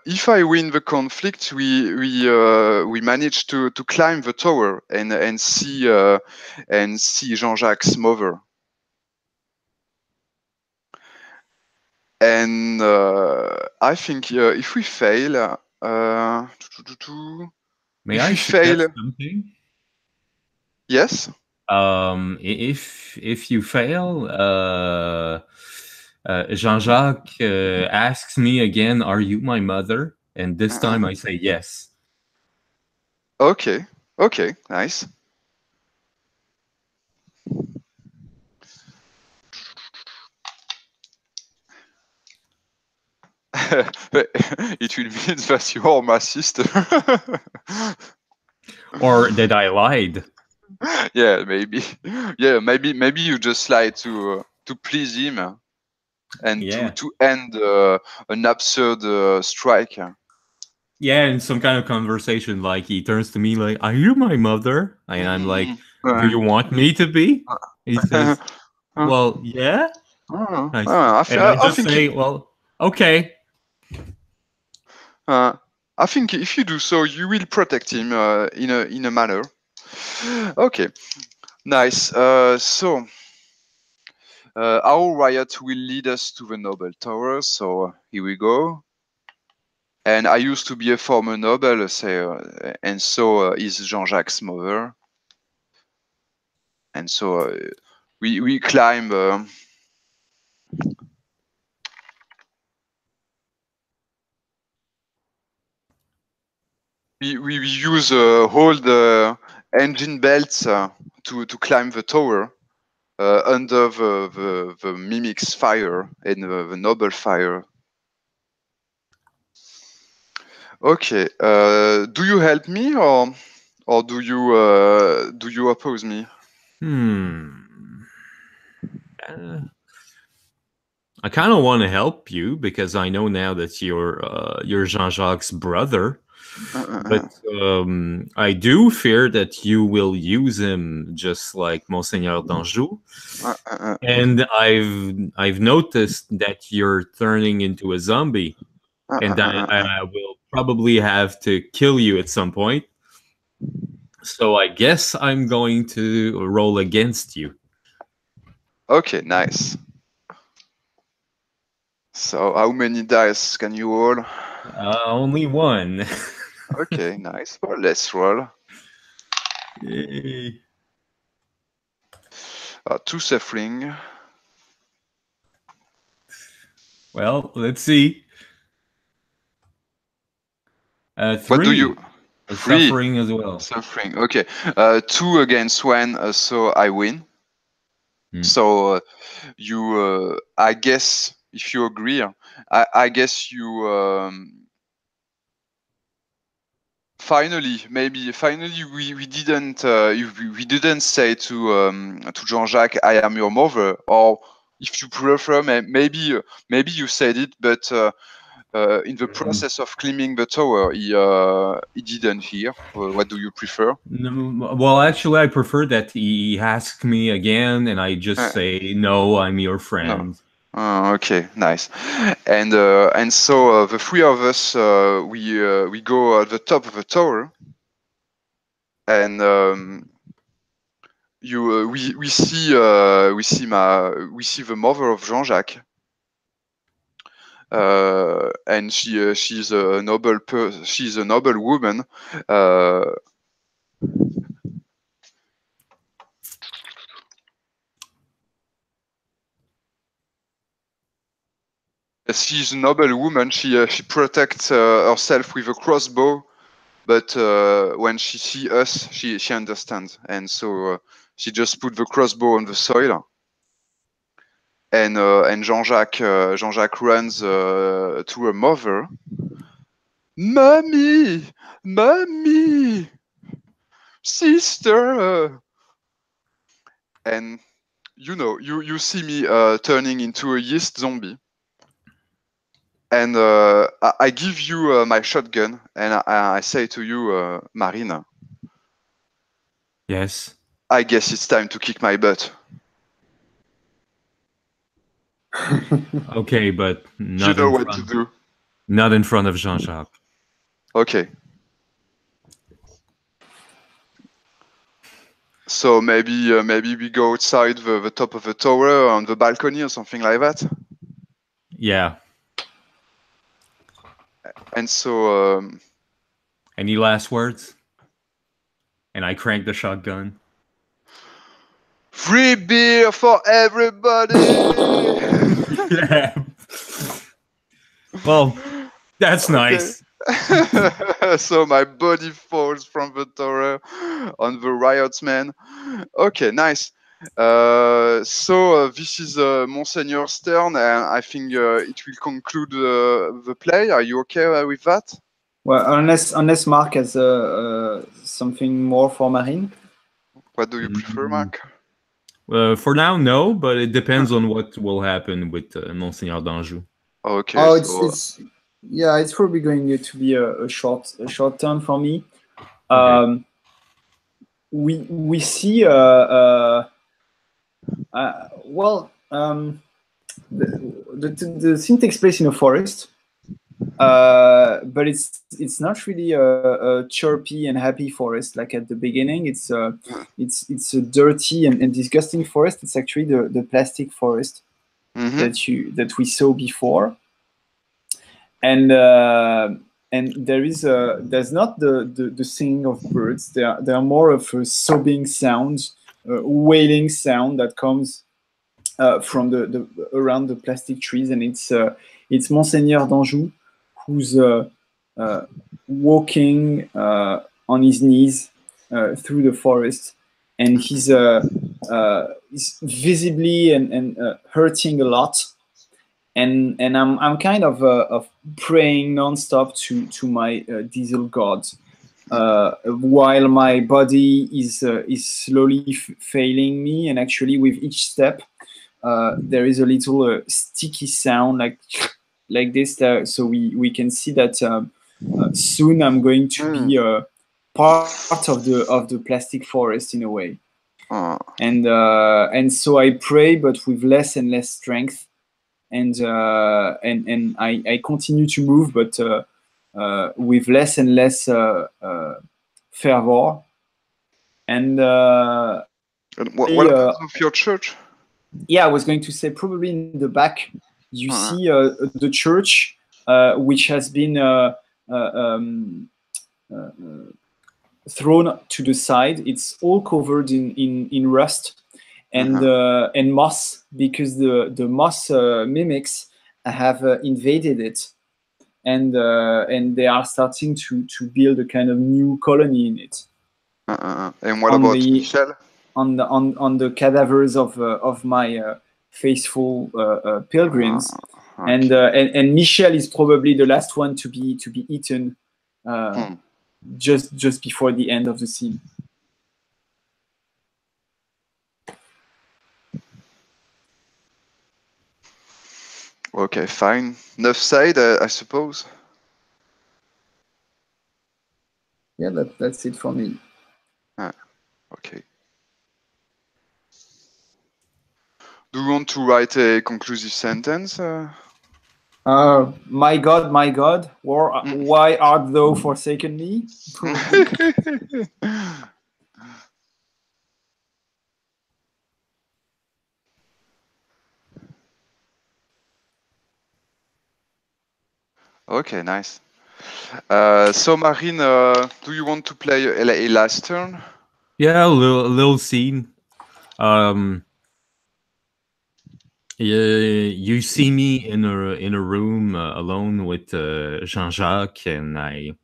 If I win the conflict, we manage to climb the tower and see Jean-Jacques' mother. And I think if we fail, May I suggest something? Yes. If you fail, Jean-Jacques asks me again, "Are you my mother?" And this time I say yes. Okay, nice. It will mean that you are my sister. Or that I lied. Yeah, maybe. Yeah, maybe you just lied to please him and to end an absurd strike. Yeah, in some kind of conversation, like he turns to me like, "Are you my mother?" And I'm like, "Do you want me to be?" He says, "Well, yeah." I just say, "Well, okay." I think if you do so, you will protect him in a manner. Okay, nice. So our riot will lead us to the noble tower. So here we go. And I used to be a former noble, and so is Jean-Jacques' mother. And so we climb. We use all the engine belts to climb the tower under the mimic's fire and the noble fire. Okay. Do you help me or do you oppose me? I kind of want to help you because I know now that you're Jean-Jacques' brother. But I do fear that you will use him just like Monseigneur d'Anjou. And I've noticed that you're turning into a zombie. And I will probably have to kill you at some point. So I guess I'm going to roll against you. Okay, nice. So how many dice can you roll? Only one. Okay, nice. Well, let's roll. Yay. 2 suffering. Well, let's see. 3. What do you? 3. Suffering as well. Suffering. Okay. 2 against 1, so I win. So you, I guess, if you agree, I guess you. Finally, we didn't say to Jean-Jacques, I am your mother, or if you prefer, maybe you said it, but in the process of climbing the tower, he didn't hear. What do you prefer? Well, actually, I prefer that he asks me again, and I just say, no, I'm your friend. No. Okay, nice. And so the 3 of us we go at the top of the tower, and we see the mother of Jean-Jacques, and she's a noble woman. She's a noble woman. She protects herself with a crossbow, but when she sees us, she understands, and so she just put the crossbow on the soil. And Jean-Jacques runs to her mother. Mommy, sister, and you see me turning into a yeast zombie. And I give you my shotgun, and I say to you, Marina. Yes. I guess it's time to kick my butt. Okay, but not you know what to do. Not in front of Jean-Jacques. Okay. So maybe we go outside the top of the tower on the balcony or something like that. Yeah. And so. Any last words? And I crank the shotgun. Free beer for everybody. Yeah. Well, that's nice. So my body falls from the tower on the riots, man. Okay, nice. So this is Monseigneur's turn, and I think it will conclude the play. Are you okay with that? Well, unless Marc has something more for Marine. What do you prefer, Marc? For now, no, but it depends on what will happen with Monseigneur d'Anjou. Okay. Oh, it's probably going to be a short turn for me. Okay. We see the scene takes place in a forest, But it's not really a chirpy and happy forest like at the beginning. It's a dirty and disgusting forest. It's actually the plastic forest that we saw before. And there's not the singing of birds. There are more of a sobbing sound, wailing sound that comes from the around the plastic trees, and it's Monseigneur d'Anjou who's walking on his knees through the forest, and he's visibly and hurting a lot. And I'm kind of praying nonstop to my diesel god, while my body is slowly failing me, and actually with each step there is a little sticky sound like this. So we can see that soon I'm going to be part of the plastic forest in a way, and so I pray, but with less and less strength. And I continue to move, but with less and less fervor. And what of your church? Yeah, I was going to say probably in the back you see the church, which has been thrown to the side. It's all covered in rust. And moss, because the moss mimics have invaded it, and they are starting to build a kind of new colony in it. And what about Michel? On the cadavers of my faithful pilgrims, okay. and Michel is probably the last one to be eaten just before the end of the scene. Okay, fine. Enough said, I suppose. Yeah, that's it for me. Okay. Do you want to write a conclusive sentence? My God, why art thou forsaken me? Okay, nice. So, Marine, do you want to play a last turn? Yeah, a little scene. You see me in a room alone with Jean-Jacques, and I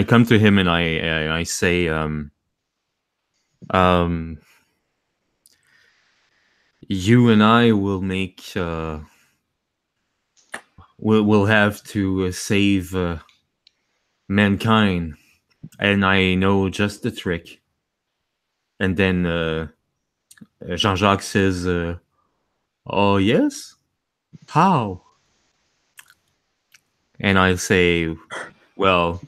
come to him and I say, you and I will make. We'll have to save mankind, and I know just the trick. And then Jean-Jacques says, oh, yes? How? And I say, well,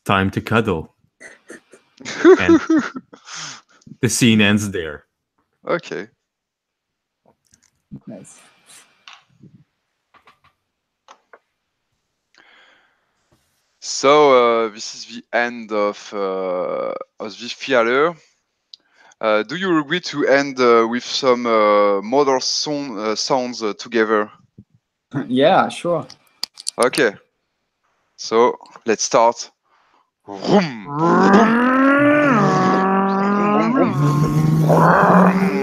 time to cuddle. And the scene ends there. Okay. Nice. So this is the end of this theater. Do you agree to end with some modern sounds together? Yeah, sure. Okay. So let's start. Vroom, vroom, vroom, vroom, vroom, vroom.